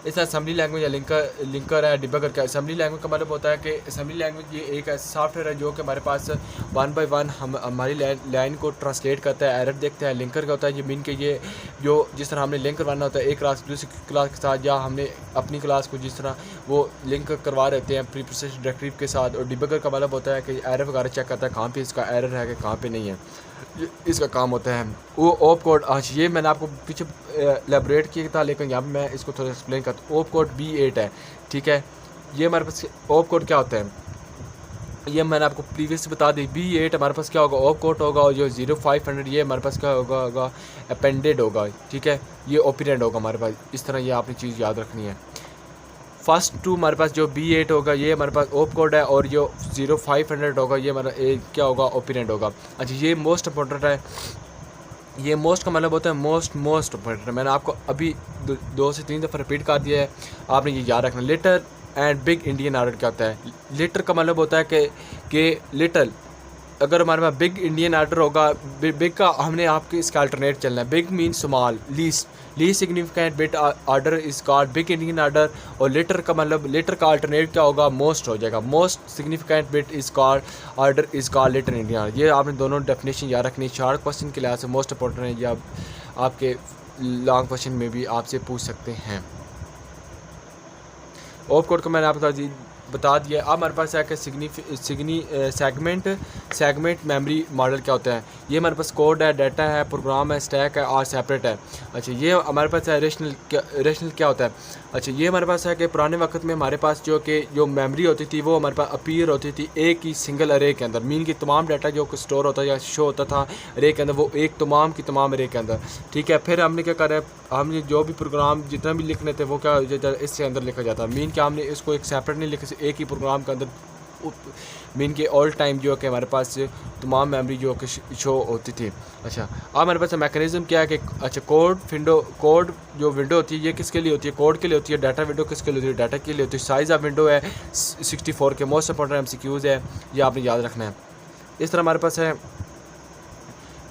S1: इस असेंबली लैंग्वेज या लिंकर है डिबगर का। असेंबली लैंग्वेज का मतलब होता है कि असेंबली लैंग्वेज ये एक ऐसा सॉफ्टवेयर है जो कि हमारे पास 1 बाय 1 हमारी लाइन को ट्रांसलेट करता है, एरर देखता है। लिंकर का होता है ये मीन के ये जो जिस तरह हमने लिंक करवाना होता है एक क्लास दूसरी क्लास के साथ, या हमने अपनी क्लास को जिस तरह वो लिंक करवा रहते हैं प्री प्रोसेस डायरेक्टरी के साथ। और डिबगर का मतलब होता है कि एरर वगैरह चेक करता है कहाँ पे इसका एरर है कि कहाँ पे नहीं है, इसका काम होता है। वो ओप कोड आज ये मैंने आपको पीछे एलेबरेट किया था, लेकिन यहाँ पे मैं इसको थोड़ा एक्सप्लेन करता हूँ। ओप कोड B8 है, ठीक है। ये हमारे पास ओप कोड क्या होता है ये मैंने आपको प्रीवियस बता दी। B8 हमारे पास क्या होगा, ओप कोड होगा। और जो 0500 ये हमारे पास क्या होगा अपेंडेड होगा, ठीक है। ये ओपरेंड होगा हमारे पास। इस तरह ये आपने चीज़ याद रखनी है। फर्स्ट टू हमारे पास जो B8 होगा ये हमारे पास ओप कोड है, और जो 0500 होगा ये हमारा क्या होगा ओपरेंड होगा। अच्छा ये मोस्ट इंपॉर्टेंट है। ये मोस्ट का मतलब होता है मोस्ट इंपॉर्टेंट। मैंने आपको अभी 2 से 3 दफ़ा रिपीट कर दिया है, आपने ये याद रखना। Little and big Indian order क्या होता है। लिटिल का मतलब होता है कि लिटिल अगर हमारे पास बिग इंडियन आर्डर होगा, बिग का हमने आपके इसका अल्टरनेट चलना है। Big mean small, least significant bit order is called big Indian order. और लेटर का मतलब लेटर का अल्टरनेट क्या होगा, मोस्ट हो जाएगा। Most significant bit is called order is called little endian order. ये आपने दोनों डेफिनेशन याद रखनी। शॉर्ट क्वेश्चन के लिहाज से मोस्ट इंपॉर्टेंट है, या आपके लॉन्ग क्वेश्चन में भी आपसे पूछ सकते हैं। ओप कोड को मैंने आपको बता दिया। अब हमारे पास है कि सेगमेंट मेमोरी मॉडल क्या होता है। ये हमारे पास कोड है, डाटा है, प्रोग्राम है, स्टैक है और सेपरेट है। अच्छा ये हमारे पास है रेशनल क्या होता है। अच्छा ये हमारे पास है कि पुराने वक्त में हमारे पास जो मेमोरी होती थी वो हमारे पास अपीयर होती थी एक ही सिंगल अरे के अंदर। मीन की तमाम डाटा जो स्टोर होता या शो होता था अरे के अंदर, वो एक तमाम की तमाम अरे के अंदर, ठीक है। फिर हमने क्या करा, हमने जो भी प्रोग्राम जितना भी लिखने थे वो क्या इससे अंदर लिखा जाता है। मीन क्या हमने इसको एक सेपरेट नहीं लिखा, एक ही प्रोग्राम के अंदर मीन के ऑल टाइम जो कि हमारे पास तमाम मेमोरी जो कि शो होती थी। अच्छा अब हमारे पास मैकेनिज्म क्या है कि अच्छा कोड जो विंडो होती है ये किसके लिए होती है, कोड के लिए होती है। डाटा विंडो किसके लिए होती है, डाटा के लिए होती है। साइज़ ऑफ विंडो है 64 के। मोस्ट इंपॉर्टेंट MCQs है, ये आपने याद रखना है। इस तरह हमारे पास है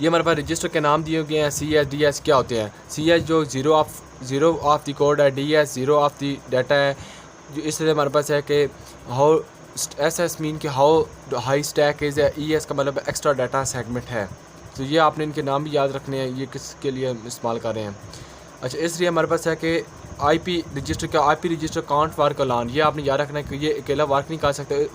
S1: ये हमारे पास रजिस्टर के नाम दिए गए हैं। CS DS क्या होते हैं। CS जो ज़ीरो ऑफ द कोड है, DS zero of the data है। जो इसलिए हमारे पास है कि हाउ SS मीन कि हाउ हाई स्टैक इज़ है। ES का मतलब एक्स्ट्रा डाटा सेगमेंट है। तो ये आपने इनके नाम भी याद रखने हैं, ये किसके लिए इस्तेमाल कर रहे हैं। अच्छा इसलिए हमारे पास है कि IP रजिस्टर काउंट वार कलान, ये आपने याद रखना है कि ये अकेला वर्क नहीं कर सकते,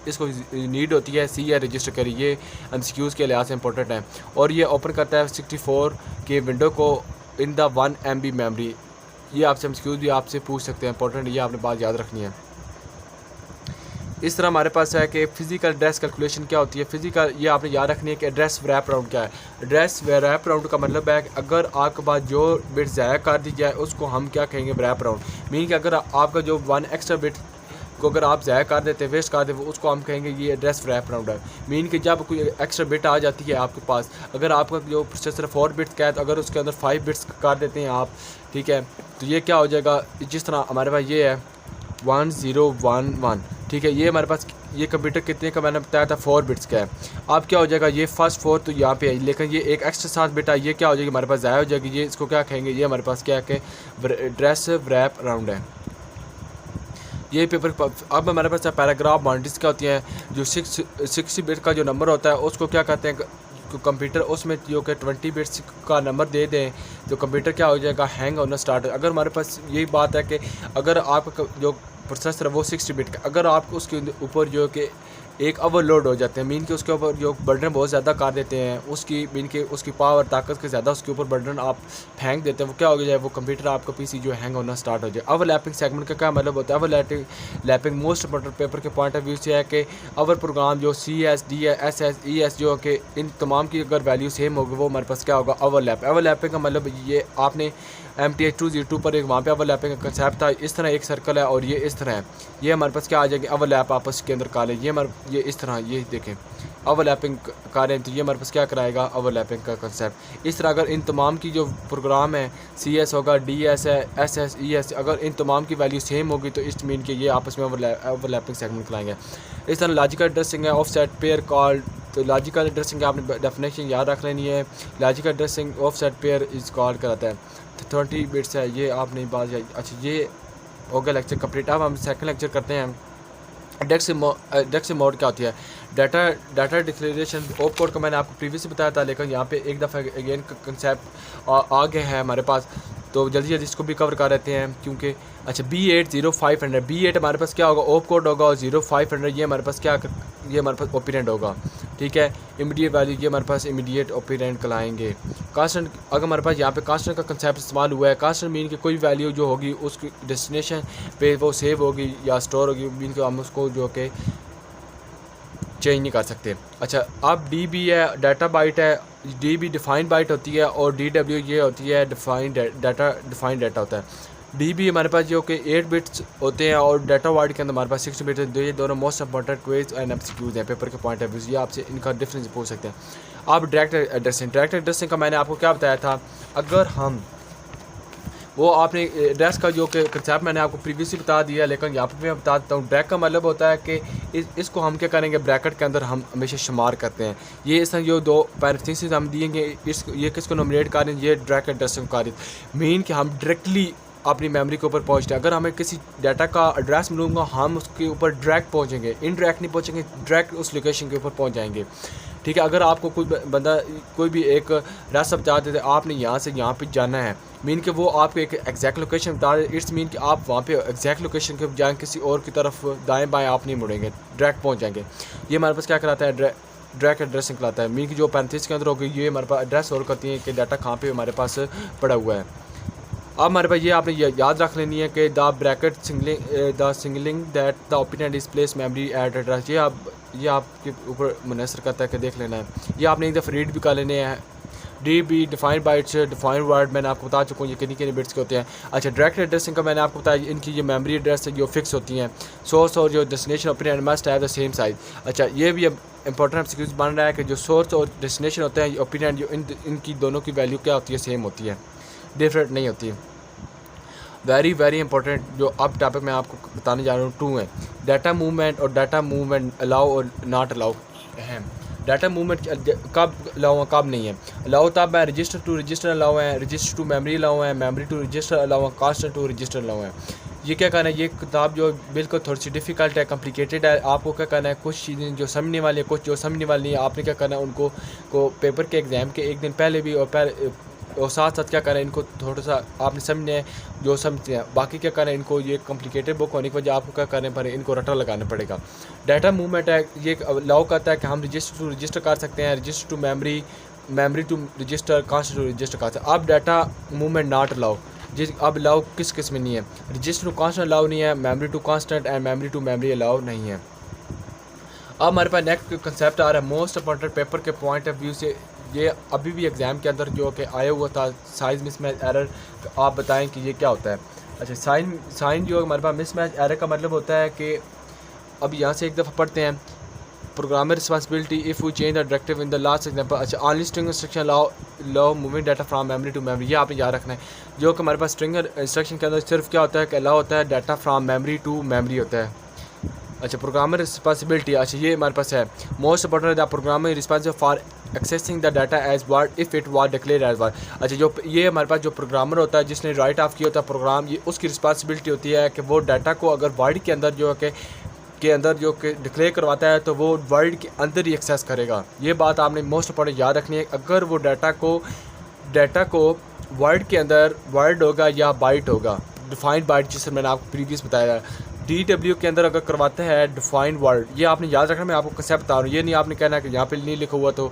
S1: इसको नीड होती है CA रजिस्टर करी। ये MCQs के लिहाज से इंपॉर्टेंट है। और ये ओपन करता है 64 के विंडो को इन द 1 MB मेमोरी। ये आपसे MCQs भी आपसे पूछ सकते हैं, इंपॉर्टेंट, ये आपने बात याद रखनी है। इस तरह हमारे पास है कि फिजिकल एड्रेस कैलकुलेशन क्या होती है। फिजिकल ये आपने याद रखनी है कि एड्रेस रैप राउंड क्या है। एड्रेस रैप राउंड का मतलब है कि अगर आपके पास जो बिट ज़ाया कर दी जाए उसको हम क्या कहेंगे, रैप राउंड। मीन कि अगर आपका जो 1 एक्स्ट्रा बिट को अगर आप ज़ाया कर देते, वेस्ट कर देते, उसको हम कहेंगे ये एड्रेस रैप राउंड है। मीन कि जब कोई एक्स्ट्रा बिट आ जाती है आपके पास, अगर आपका जो प्रोसेसर 4 बिट्स का है तो अगर उसके अंदर 5 बिट्स कर देते हैं आप, ठीक है, तो ये क्या हो जाएगा। जिस तरह हमारे पास ये है 1011, ठीक है। ये हमारे पास ये कंप्यूटर कितने का मैंने बताया था 4 बिट्स का है। अब क्या हो जाएगा, ये फर्स्ट 4 तो यहाँ पे है, लेकिन ये एक एक्स्ट्रा 7 बिट है, ये क्या हो जाएगी हमारे पास ज़ाया हो जाएगी। ये इसको क्या कहेंगे, ये हमारे पास क्या है कि एड्रेस रैप राउंड है। ये पेपर अब हमारे पास पैराग्राफ बाउंड्रीज क्या होती हैं। जो 60 बिट का जो नंबर होता है उसको क्या कहते हैं कंप्यूटर, उसमें जो कि 20 बिट्स का नंबर दे दें तो कंप्यूटर क्या हो जाएगा, हैंग होना स्टार्ट। अगर हमारे पास यही बात है कि अगर आपका जो प्रोसेसर है वो 60 बिट का, अगर आप उसके ऊपर जो कि एक ओवरलोड हो जाते हैं, मीन के उसके ऊपर जो बर्डन बहुत ज़्यादा कर देते हैं, उसकी मीन के उसकी पावर ताकत के ज़्यादा उसके ऊपर बर्डन आप फेंक देते हैं, वो क्या हो जाए, वो कंप्यूटर आपका PC जो हैंग होना स्टार्ट हो जाए। ओवरलैपिंग सेगमेंट का क्या मतलब होता है। ओवरलैपिंग मोस्ट इंपॉर्टेंट पेपर के पॉइंट ऑफ व्यू से है कि ओवर प्रोग्राम जो CS DS SS ES जो कि इन तमाम की अगर वैल्यू सेम होगी वो हमारे पास क्या होगा, ओवरलैपिंग का मतलब ये आपने MTH 202 पर एक वहाँ पे ओवरलैपिंग का कंसेप्ट था। इस तरह एक सर्कल है और ये इस तरह है, ये हमारे पास क्या आ जाएगी, ओवरलैप आपस के अंदर काले, ये इस तरह, ये देखें ओवरलैपिंग कर रहे हैं तो ये हमारे पास क्या कराएगा, ओवरलैपिंग का कंसेप्ट। इस तरह अगर इन तमाम की जो प्रोग्राम है CS होगा, DS है, SS ES, अगर इन तमाम की वैल्यू सेम होगी तो इस मीन के ये आपस में ओवरलैपिंग सेगमेंट कराएंगे। इस तरह लॉजिकल एड्रेसिंग है, ऑफसेट पेयर कॉल्ड। तो लॉजिकल एड्रेसिंग आपने डेफिनेशन याद रख लेनी है। Logical addressing offset pair is called कराता है। 30 बिट्स है, ये आपने बात। अच्छा ये हो गया लेक्चर कंप्लीट। अब हम सेकंड लेक्चर करते हैं डेक्स मोड क्या होती है। डाटा डिक्लेरेशन ओप कोड को मैंने आपको प्रीवियसली बताया था, लेकिन यहाँ पे एक दफ़ा अगेन कंसेप्ट आ गया है हमारे पास, तो जल्दी जल्दी इसको भी कवर कर लेते हैं क्योंकि अच्छा B8 0500 B8 हमारे पास क्या होगा, ओप कोड होगा, और 0500 ये हमारे पास क्या, ये हमारे पास ओपरेंड होगा, ठीक है। इमीडिएट वैल्यू ये हमारे पास इमीडिएट ओपरेंड कहलाएंगे। कांस्टेंट अगर हमारे पास यहाँ पे कांस्टेंट का कंसेप्ट इस्तेमाल हुआ है, कांस्टेंट मीन की कोई वैल्यू जो होगी उसकी डेस्टिनेशन पे वो सेव होगी या स्टोर होगी, मीन के हम उसको जो कि चेंज नहीं कर सकते। अच्छा, अब DB है डाटा बाइट है, DB डिफाइंड बाइट होती है, और DW ये होती है डिफाइंड डाटा होता है। DB हमारे पास जो कि 8 बिट्स होते हैं, और डाटा वाइड के अंदर हमारे पास 6 बिट्स है। ये दोनों मोस्ट इंपॉर्टेंट क्वेज एंड MCQs हैं पेपर के पॉइंट ऑफ व्यू से, ये आपसे इनका डिफरेंस पूछ सकते हैं। आप डायरेक्ट एड्रेसिंग का मैंने आपको क्या बताया था, अगर हम वो आपने एड्रेस का जो कि कंसेप्ट मैंने आपको प्रीवियसली बता दिया, लेकिन यहाँ पर मैं बता देता हूँ। डायरेक्ट का मतलब होता है कि इसको हम क्या करेंगे, ब्रैकेट के अंदर हम हमेशा शुमार करते हैं। ये इस तरह जो दो पैरेंथेसिस हम दिएंगे, ये किसको नॉमिनेट करें, ये डायरेक्ट एड्रेसिंग कार्य मीन कि हम डायरेक्टली अपनी मेमोरी के ऊपर पहुँचते हैं। अगर हमें किसी डाटा का एड्रेस मिलूँगा, हम उसके ऊपर डायरेक्ट पहुँचेंगे, इनडायरेक्ट नहीं पहुँचेंगे, डायरेक्ट उस लोकेशन के ऊपर पहुँच जाएंगे, ठीक है। अगर आपको कोई बंदा कोई भी एक रास्ता बता देते, आपने यहाँ से यहाँ पे जाना है, मीन कि वो आपको एक एग्जैक्ट लोकेशन बता दे, इट्स मीन कि आप वहाँ पे एग्जैक्ट लोकेशन के बजाय किसी और की तरफ दाएं बाएं आप नहीं मुड़ेंगे, डायरेक्ट पहुँच जाएंगे। ये हमारे पास क्या कराता है, डायरेक्ट एड्रेसिंग कहलाता है। मीन की जो पैरेंथेसिस के अंदर होगी, ये हमारे पास एड्रेस और करती है कि डाटा कहाँ पे हमारे पास पड़ा हुआ है। अब हमारे पास ये आपने याद रख लेनी है कि the singling that the opinion is place memory eight address, ये आपके ऊपर मुनसर करता है कि देख लेना है। ये आपने एक दफ़ा रीड भी कर लेने हैं। DB defined bytes defined word मैंने आपको बता चुका हूँ, ये कितनी बिट्स के होते हैं। अच्छा, डायरेक्ट एड्रेसिंग का मैंने आपको बताया, इनकी ये मेमोरी एड्रेस है जो फिक्स होती हैं, सोर्स और जो destination opinion must have the same size. अच्छा, ये भी इंपॉर्टेंट MCQs बन रहा है कि जो सोर्स और डेस्टिनेशन होते हैं ओपिनियन, जो इनकी दोनों की वैल्यू क्या होती है, सेम होती है, डिफरेंट नहीं होती। वेरी इंपॉर्टेंट जो अब टॉपिक मैं आपको बताने जा रहा हूँ 2 है, डाटा मूवमेंट और डाटा मूवमेंट अलाउ और नॉट अलाउ है। डाटा मूवमेंट कब अलाउ है कब नहीं है। अलाउ तब है रजिस्टर टू रजिस्टर अलाउ है, रजिस्टर टू मेमोरी अलाउ है, मेमोरी टू रजिस्टर अलाउ है, कांस्टेंट टू रजिस्टर अलाउ है। ये क्या करना है, ये किताब जो बिल्कुल थोड़ी सी डिफ़िकल्ट है, कॉम्प्लिकेटेड है। आपको क्या करना है, कुछ चीज़ें जो समझने वाली है, कुछ जो समझने वाली नहीं है, आपने क्या करना है, उनको को पेपर के एग्ज़ाम के एक दिन पहले भी और साथ साथ क्या करें, इनको थोड़ा सा आपने समझना है जो समझते हैं। बाकी क्या करें, इनको ये कॉम्प्लिकेटेड बुक होने की वजह आपको क्या करने पड़े, इनको रटा लगाना पड़ेगा। डाटा मूवमेंट है, ये अलाउ करता है कि हम रजिस्टर टू रजिस्टर कर सकते हैं, register to memory, memory to register, constant to register कर सकते हैं। अब डाटा मूवमेंट नॉट अलाउ, जिस अब अलाउ किस किस में नहीं है, रजिस्टर टू कांस्टेंट अलाउ नहीं है, memory to constant and memory to memory allow नहीं है। अब हमारे पास नेक्स्ट कंसेप्ट आ रहा है मोस्ट इंपॉर्टेंट पेपर के पॉइंट ऑफ व्यू से, ये अभी भी एग्ज़ाम के अंदर जो कि आया हुआ था, साइज मिसमैच एरर, आप बताएं कि ये क्या होता है। अच्छा, साइन जो हमारे पास मिसमैच एरर का मतलब होता है कि अब यहाँ से एक दफ़ा पढ़ते हैं, programmer responsibility if we change the directive in the last example. अच्छा, only string instruction allow moving data from memory to memory, ये आपने याद रखना है। जो कि हमारे पास स्ट्रिंग इंस्ट्रक्शन के अंदर सिर्फ क्या होता है कि अलाउ होता है data from memory to memory होता है। अच्छा, प्रोग्रामर रिस्पांसिबिलिटी, अच्छा ये हमारे पास है most important, the programmer responsible for accessing the data as word if it was declared as word. अच्छा, जो ये हमारे पास जो प्रोग्रामर होता है जिसने राइट ऑफ किया होता है प्रोग्राम, ये उसकी रिस्पांसिबिलिटी होती है कि वो डाटा को अगर वर्ड के अंदर जो है के अंदर जो कि डिक्लेयर करवाता है तो वो वर्ड के अंदर ही एक्सेस करेगा। ये बात आपने मोस्ट इंपॉर्टेंट याद रखनी है। अगर वो डाटा को वर्ड के अंदर वर्ड होगा या बाइट होगा, डिफाइंड बाइट जिसे मैंने आपको प्रीवियस बताया, DW के अंदर अगर करवाता है डिफाइंड वर्ड, ये आपने याद रखना। मैं आपको कंसेप्ट बता रहा हूँ, ये नहीं आपने कहना कि यहाँ पे नहीं लिखा हुआ तो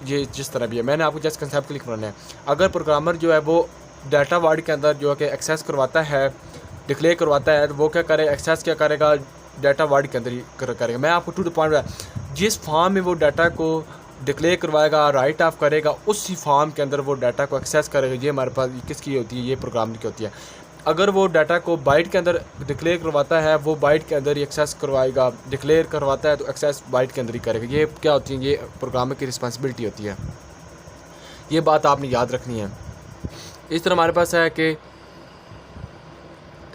S1: ये जिस तरह भी है, मैंने आपको जस्ट कंसेप्ट क्लिक करना है। अगर प्रोग्रामर जो है वो डाटा वर्ड के अंदर जो है कि एक्सेस करवाता है, डिक्लेयर करवाता है, तो वो क्या करे, एक्सेस क्या करेगा, डाटा वर्ड के अंदर ही करेगा। मैं आपको टू द पॉइंट, जिस फॉर्म में वो डाटा को डिक्लेयर करवाएगा, राइट ऑफ करेगा, उसी फॉर्म के अंदर वो डाटा को एक्सेस करेगा। ये हमारे पास किसकी होती है, ये प्रोग्राम की होती है। अगर वो डाटा को बाइट के अंदर डिक्लेयर करवाता है, वो बाइट के अंदर ही एक्सेस करवाएगा, डिक्लेयर करवाता है तो एक्सेस बाइट के अंदर ही करेगा। ये क्या होती है, ये प्रोग्रामर की रिस्पांसिबिलिटी होती है। ये बात आपने याद रखनी है। इस तरह हमारे पास है कि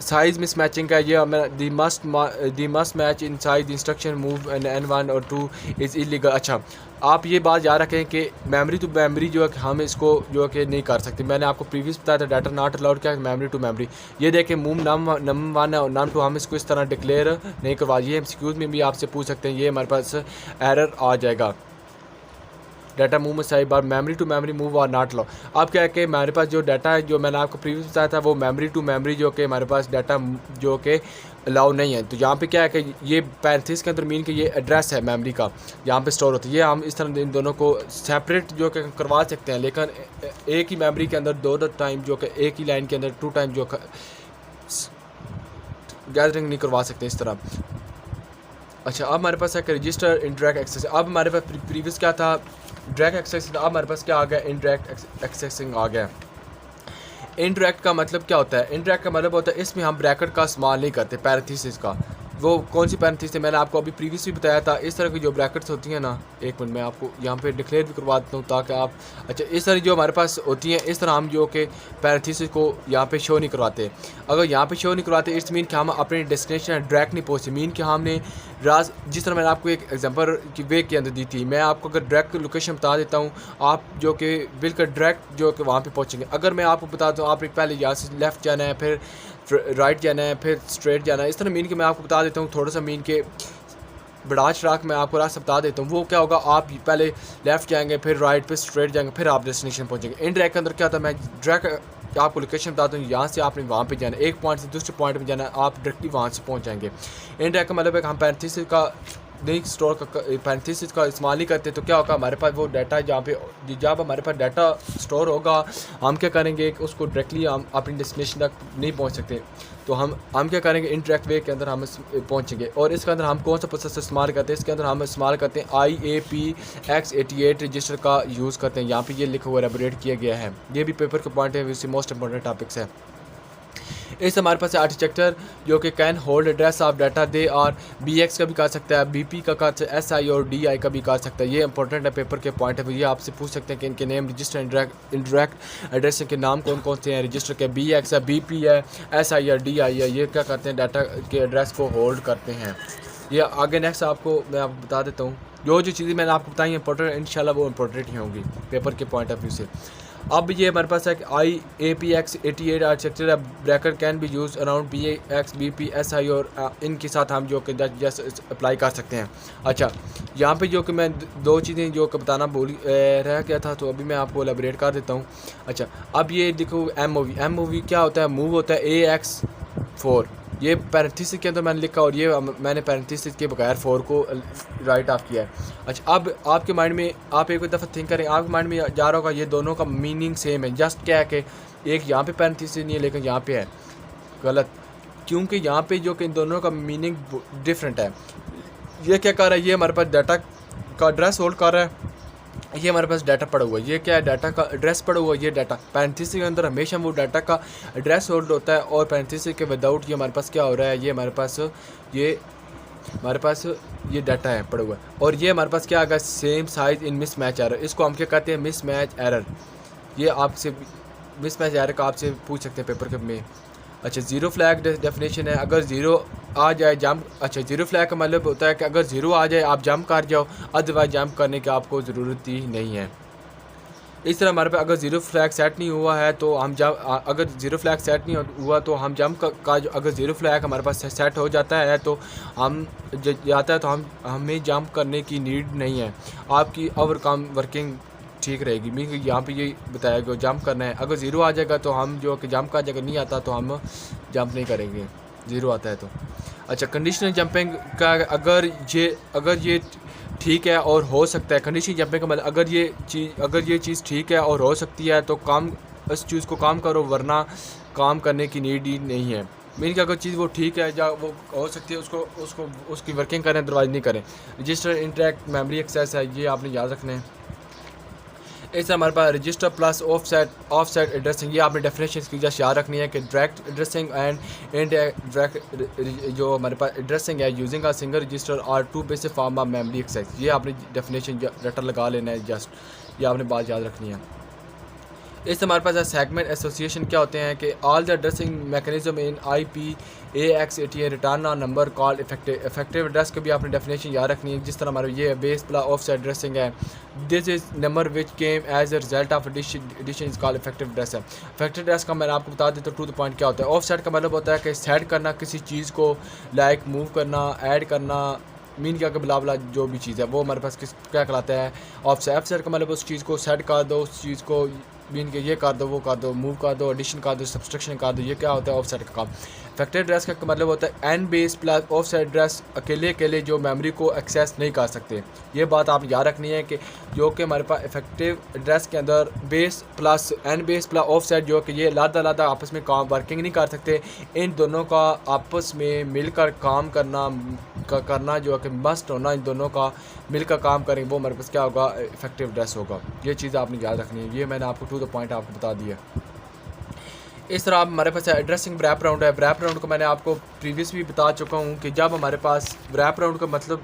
S1: साइज़ मिस मैचिंग का ये they must match in size instruction move N1 और 2 इज़ इलीगल। अच्छा, आप ये बात याद रखें कि मेमोरी टू मेमोरी जो है कि हम इसको जो है कि नहीं कर सकते। मैंने आपको प्रीवियस बताया था डाटा नॉट अलाउड क्या है, मेमोरी टू मेमोरी। ये देखें मूव नम 1 और नम 2 हम इसको इस तरह डिक्लेयर नहीं करवा, ये MCQs में भी आपसे पूछ सकते हैं, ये हमारे पास एरर आ जाएगा। डाटा मूव में सही बार मेमोरी टू मेमोरी मूव और नॉट लो। अब क्या है कि हमारे पास जो डाटा है जो मैंने आपको प्रीवियस बताया था वो मेमोरी टू मेमोरी जो कि हमारे पास डाटा जो कि अलाउ नहीं है। तो यहाँ पे क्या है कि ये पैरेंथेसिस के अंदर मीन कि ये एड्रेस है मेमोरी का, यहाँ पे स्टोर होता है। ये हम इस तरह इन दोनों को सेपरेट जो कि करवा सकते हैं, लेकिन एक ही मेमोरी के अंदर दो टाइम जो कि एक ही लाइन के अंदर 2 टाइम जो गैदरिंग नहीं करवा सकते इस तरह। अच्छा, अब हमारे पास है कि रजिस्टर इंटरैक्ट एक्सेस। अब हमारे पास प्रीवियस क्या था, डायरेक्ट एक्सेस। अब हमारे पास क्या आ गया, इंटरैक्ट एक्सेसिंग आ गया। इंटरैक्ट का मतलब क्या होता है, इंटरैक्ट का मतलब होता है इसमें हम ब्रैकेट का इस्तेमाल नहीं करते, पैरेंथेसिस का। वो कौन सी पैरेंथेसिस है मैंने आपको अभी प्रीवियसली बताया था। इस तरह की जो ब्रैकेट्स होती हैं ना, एक मिनट मैं आपको यहाँ पे डिक्लेयर भी करवा देता हूँ ताकि आप, अच्छा इस तरह जो हमारे पास होती हैं इस तरह हम जो कि पैरेंथेसिस को यहाँ पे शो नहीं करवाते। अगर यहाँ पे शो नहीं करवाते इट्स मीन कि हम अपने डेस्टिनेशन डायरेक्ट नहीं पहुँचे, मीन कि हमने राज जिस तरह मैंने आपको एक एग्जांपल की वे के अंदर दी थी, मैं आपको अगर डायरेक्ट लोकेशन बता देता हूँ आप जो कि बिल्कुल डायरेक्ट जो कि वहाँ पे पहुँचेंगे। अगर मैं आपको बता दूँ आपने पहले यहाँ से लेफ़्ट जाना है, फिर राइट जाना है, फिर स्ट्रेट जाना है, इस तरह मीन के मैं आपको बता देता हूँ थोड़ा सा मीन के बड़ा चराक मैं आपको रास्ता बता देता हूँ। वो क्या होगा, आप पहले लेफ़्ट जाएंगे, फिर राइट पे स्ट्रेट जाएंगे, फिर आप डेस्टिनेशन पहुँचेंगे। इनडायरेक्ट के अंदर क्या होता है, मैं डायरेक्ट आपको लोकेशन बताता हूँ, यहाँ से आपने वहाँ पे जाना है, एक पॉइंट से दूसरे पॉइंट पे जाना है, आप डायरेक्टली वहाँ से पहुँच जाएंगे। इनडायरेक्ट का मतलब है कि हम पैरेंथेसिस का नहीं स्टोर पैरेंथेसिस का इस्तेमाल नहीं करते, तो क्या होगा हमारे पास वो डाटा जहाँ पे जब हमारे पास डाटा स्टोर होगा हम क्या करेंगे कि उसको डायरेक्टली हम अपनी डेस्टिनेशन तक नहीं पहुँच सकते। तो हम क्या करेंगे, इंटरैक्ट वे के अंदर हम पहुँचेंगे। और इसके अंदर हम कौन सा प्रोसेसर इस्तेमाल करते हैं, इसके अंदर हम इस्तेमाल करते हैं IAPX88 रजिस्टर का यूज़ करते हैं। यहाँ पे ये लिखा हुआ एलेबोरेट किया गया है, ये भी पेपर के पॉइंट है, इससे मोस्ट इंपॉर्टेंट टॉपिक्स है। इस हमारे पास आर्किटेक्चर जो कि can hold address of data दे और BX का भी कर सकता है, BP का कर सकता है, SI और DI का भी कर सकता है। ये इंपॉर्टेंट है पेपर के पॉइंट है, ये आपसे पूछ सकते हैं कि इनके नेम रजिस्टर इंटरैक्ट एड्रेस के नाम कौन कौन से हैं। रजिस्टर के BX है, BP है, SI है, DI है, ये क्या करते हैं डाटा के एड्रेस को होल्ड करते हैं। ये आगे नेक्स्ट आपको मैं आपको बता देता हूँ, जो चीज़ें मैंने आपको बताई इंपॉर्टेंट इंशाल्लाह वो इंपॉर्टेंट ही होंगी पेपर के पॉइंट ऑफ व्यू से। अब ये हमारे पास है कि IAPX88 architecture bracket can be use around BX BP SI और इनके साथ हम जो कि जस्ट अप्लाई कर सकते हैं। अच्छा, यहाँ पे जो कि मैं दो चीज़ें जो कि बताना भूल रह गया था, तो अभी मैं आपको एलेबोरेट कर देता हूँ। अच्छा, अब ये देखो MOV क्या होता है, मूव होता है AX4, ये पैरेंथेसिस के अंदर मैंने लिखा और ये मैंने पैरेंथेसिस के बगैर 4 को राइट ऑफ किया है। अच्छा, अब आपके माइंड में आप एक दफ़ा थिंक करें, आपके माइंड में जा रहा होगा ये दोनों का मीनिंग सेम है, जस्ट क्या है कि एक यहाँ पे पैरेंथेसिस नहीं है लेकिन यहाँ पे है, गलत, क्योंकि यहाँ पे जो कि इन दोनों का मीनिंग डिफरेंट है। ये क्या कर रहा है, ये हमारे पास डाटा का एड्रेस होल्ड कर रहा है, ये हमारे पास डाटा पड़ा हुआ है, ये क्या है डाटा का एड्रेस पड़ा हुआ है, ये डाटा पैरेंथेसिस के अंदर हमेशा वो डाटा का एड्रेस होल्ड होता है और पैरेंथेसिस के विदाउट ये हमारे पास क्या हो रहा है, ये हमारे पास ये डाटा है पड़ा हुआ है। और ये हमारे पास क्या आ गया, same size in miss match error, इसको हम क्या कहते हैं, मिस मैच एरर। ये आपसे मिस मैच एरर का आपसे पूछ सकते हैं पेपर के में। अच्छा, ज़ीरो फ्लैग डेफिनेशन है, अगर ज़ीरो आ जाए जंप, अच्छा ज़ीरो फ्लैग का मतलब होता है कि अगर ज़ीरो आ जाए आप जंप कर जाओ, अदरवाइज जंप करने की आपको ज़रूरत ही नहीं है। इस तरह हमारे पास अगर ज़ीरो फ्लैग सेट नहीं हुआ है तो हम अगर ज़ीरो फ्लैग सेट नहीं हुआ तो हम जंप का अगर ज़ीरो फ्लैग हमारे पास सेट हो जाता है तो हम जाता है तो हमें जंप करने की नीड नहीं है, आपकी ओवरकम वर्किंग ठीक रहेगी। मीन यहाँ पे ये बताया गया जंप करना है, अगर ज़ीरो आ जाएगा तो हम जो कि जंप का जगह नहीं आता तो हम जंप नहीं करेंगे, ज़ीरो आता है तो। अच्छा, कंडीशनल जंपिंग का अगर ये ठीक है और हो सकता है, कंडीशनल जंपिंग का मतलब अगर ये चीज़ ठीक है और हो सकती है तो काम इस चीज़ को काम करो, वरना काम करने की नीड ही नहीं है। मीन कि अगर चीज़ वो ठीक है या वो हो सकती है उसकी वर्किंग करें, अदरवाइज नहीं करें। रजिस्टर इंटरैक्ट मेमोरी एक्सेस है, ये आपने याद रखना है। इस हमारे पास रजिस्टर प्लस ऑफसेट एड्रेसिंग, ये आपने डेफिनेशन की जस्ट याद रखनी है कि डायरेक्ट एड्रेसिंग एंड इनडायरेक्ट जो हमारे पास एड्रेसिंग है यूजिंग अ सिंगल रजिस्टर और 2 basic form of memory access, ये आपने डेफिनेशन रटर लगा लेना है, जस्ट ये आपने बात याद रखनी है। इस हमारे पास सेगमेंट एसोसिएशन क्या होते हैं कि all the addressing mechanism in IP/AX/ATA return on number call effective address की भी आपने डेफिनेशन याद रखनी है। जिस तरह हमारा ये बेस प्लस ऑफसेट एड्रेसिंग है, this is number which came as a result of addition is called effective address है। इफेक्टिव एड्रेस का मैंने आपको बता देता हूँ टू द पॉइंट क्या होता है। ऑफसेट का मतलब होता है कि सेट करना किसी चीज़ को, लाइक मूव करना, ऐड करना, मीन क्या बला बला जो भी चीज़ है वो हमारे पास क्या कहलाता है, ऑफसेट का मतलब उस चीज़ को सेट कर दो, उस चीज़ को मीन के ये कर दो, वो कर दो, मूव कर दो, एडिशन कर दो, सब्सट्रैक्शन कर दो, ये क्या होता है ऑफसेट का काम। इफेक्टिव एड्रेस का मतलब होता है an base plus offset address अकेले जो मेमोरी को एक्सेस नहीं कर सकते। ये बात आप याद रखनी है कि जो कि हमारे पास इफेक्टिव एड्रेस के अंदर base plus an base plus offset जो कि ये अलग आपस में काम वर्किंग नहीं कर सकते, इन दोनों का आपस में मिलकर काम करना जो है कि मस्ट होना, इन दोनों का मिलकर काम करेंगे वो हमारे पास क्या होगा, इफेक्टिव एड्रेस होगा। ये चीज़ आपने याद रखनी है। ये मैंने आपको टू द पॉइंट आपको बता दिया। इस तरह हमारे पास एड्रेसिंग रैप राउंड है। रैप राउंड को मैंने आपको प्रीवियस भी बता चुका हूँ कि जब हमारे पास रैप राउंड का मतलब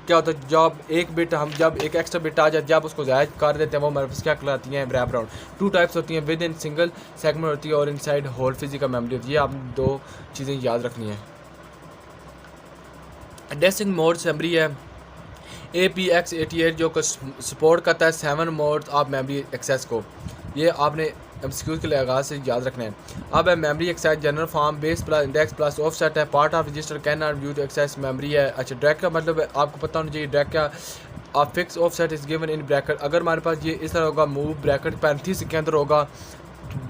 S1: क्या होता है, जब एक बिट हम जब एक एक्स्ट्रा बिट आ जाए, जब उसको ज़ायद कर देते हैं वो हमारे पास क्या कहलाती हैं, रैप राउंड। टू टाइप्स होती हैं, विद इन सिंगल सेगमेंट होती है और इनसाइड होल फिजिकल मेमोरी होती है। ये आपने दो चीज़ें याद रखनी है। एड्रेसिंग मोड मेमोरी है APX88 जो कि सपोर्ट करता है 7 मोड ऑफ मेमोरी एक्सेस को। ये आपने MCQ के लिहाज से याद रखना है। अब है memory access general form base plus index plus offset है, part of register can not view to access memory है। अच्छा, ड्रैग का मतलब है आपको पता होना चाहिए, ड्रैग का आप fix offset is given in bracket. अगर हमारे पास ये इस तरह होगा, मूव ब्रैकेट 35 के अंदर होगा,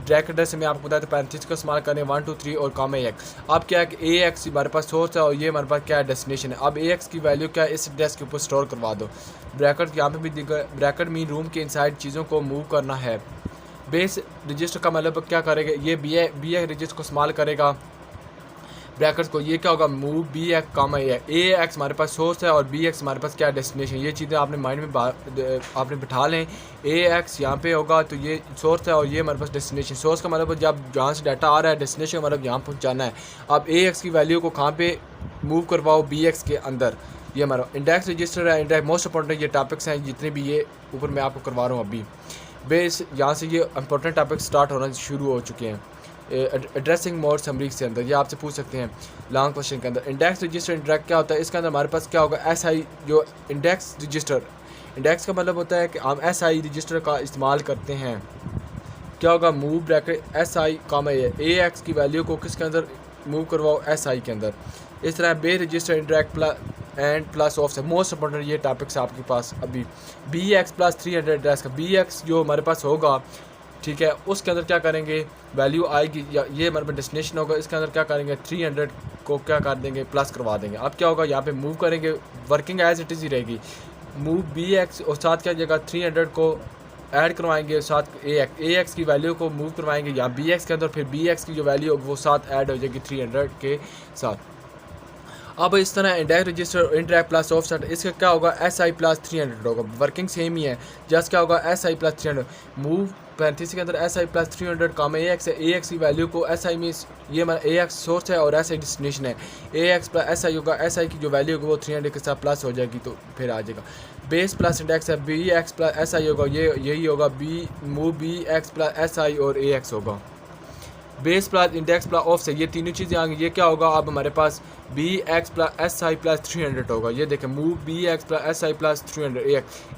S1: ब्रैकेट एड्रेस में आपको बताया तो 35 का इस्तेमाल करें 1 2 3 और काम AX। अब क्या है कि AX हमारे पास सोर्स है और ये हमारे पास क्या है, डेस्टिनेशन है। अब AX की वैल्यू क्या है, इस एड्रेस के ऊपर स्टोर करवा दो। ब्रैकेट यहाँ पे भी दिखा, ब्रैकेट मीन रूम के इनसाइड चीज़ों को मूव करना है। बेस रजिस्टर का मतलब क्या करेगा, ये BX रजिस्टर को इस्तेमाल करेगा ब्रैकेट्स को। ये क्या होगा, मूव BX काम AX हमारे पास सोर्स है और BX हमारे पास क्या है, डेस्टिनेशन। ये चीज़ें आपने माइंड में आपने बिठा लें। AX यहाँ पे होगा तो ये सोर्स है और ये हमारे पास डेस्टिनेशन। सोर्स का मतलब जब जहाँ से डाटा आ रहा है, डेस्टिनेशन का मतलब यहाँ पहुँचाना है। अब AX की वैल्यू को कहाँ पे मूव करवाओ, BX के अंदर। ये हमारा इंडेक्स रजिस्टर है। इंडेक्स मोस्ट इंपॉर्टेंट ये टॉपिक्स हैं जितने भी ये ऊपर मैं आपको करवा रहा हूँ अभी। बेस यहाँ से ये इंपॉर्टेंट टॉपिक स्टार्ट होना शुरू हो चुके हैं एड्रेसिंग मोड समरी के अंदर। ये आपसे पूछ सकते हैं लॉन्ग क्वेश्चन के अंदर। इंडेक्स रजिस्टर इंडेक्स क्या होता है, इसके अंदर हमारे पास क्या होगा, SI जो इंडेक्स रजिस्टर। इंडेक्स का मतलब होता है कि हम SI रजिस्टर का इस्तेमाल करते हैं। क्या होगा, मूव ब्रैकेट SI काम AX की वैल्यू को किसके अंदर मूव करवाओ, SI के अंदर। इस तरह बे रजिस्टर इंडेक्स प्लस ऑफ से मोस्ट इंपॉर्टेंट ये टॉपिक्स आपके पास अभी। BX प्लस 300 एड्रेस का BX जो हमारे पास होगा, ठीक है, उसके अंदर क्या करेंगे, वैल्यू आएगी या ये हमारे पास डेस्टिनेशन होगा, इसके अंदर क्या करेंगे, 300 को क्या कर देंगे, प्लस करवा देंगे। अब क्या होगा, यहाँ पे मूव करेंगे, वर्किंग एज इट इज़ ही रहेगी। मूव BX और साथ क्या जगह 300 को ऐड करवाएंगे, साथ AX की वैल्यू को मूव करवाएंगे यहाँ BX के अंदर, फिर BX की जो वैल्यू होगी वो साथ ऐड हो जाएगी 300 के साथ। अब इस तरह index register index plus offset, इसका क्या होगा, SI प्लस 300 होगा। वर्किंग सेम ही है, जस्ट क्या होगा, SI प्लस 300। मूव 35 के अंदर SI प्लस 300 काम AX है। AX की वैल्यू को SI में, ये हमारा AX सोर्स है और SI डेस्टिनेशन है। AX प्लस SI होगा, SI की जो वैल्यू होगी वो 300 के साथ प्लस हो जाएगी तो फिर आ जाएगा। बेस प्लस इंडेक्स है, BX प्लस SI होगा, ये यही होगा, मूव BX प्लस SI और AX होगा। Base plus index plus of से ये तीनों चीज़ें आ गई। ये क्या होगा, अब हमारे पास BX प्लस SI प्लस 300 होगा। ये देखें, move BX plus SI plus 300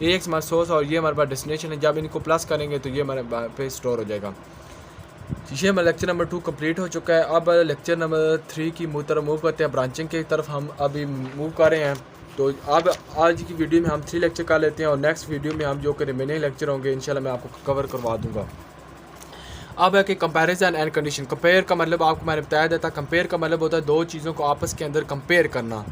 S1: AX हमारा सोर्स और ये हमारे पास डेस्टिनेशन है। जब इनको प्लस करेंगे तो ये हमारे पे स्टोर हो जाएगा। ये हमारा लेक्चर नंबर 2 कंप्लीट हो चुका है। अब लेक्चर नंबर 3 की तरफ मूव करते हैं, ब्रांचिंग की तरफ हम अभी मूव कर रहे हैं। तो अब आज की वीडियो में हम 3 लेक्चर कर लेते हैं और नेक्स्ट वीडियो में हम जो कि रिमेनिंग लेक्चर होंगे इंशाल्लाह मैं आपको कवर करवा दूँगा। अब है कि कंपैरिजन एंड कंडीशन। कंपेयर का मतलब आपको मैंने बताया था, कंपेयर का मतलब होता है दो चीज़ों को आपस के अंदर कंपेयर करना,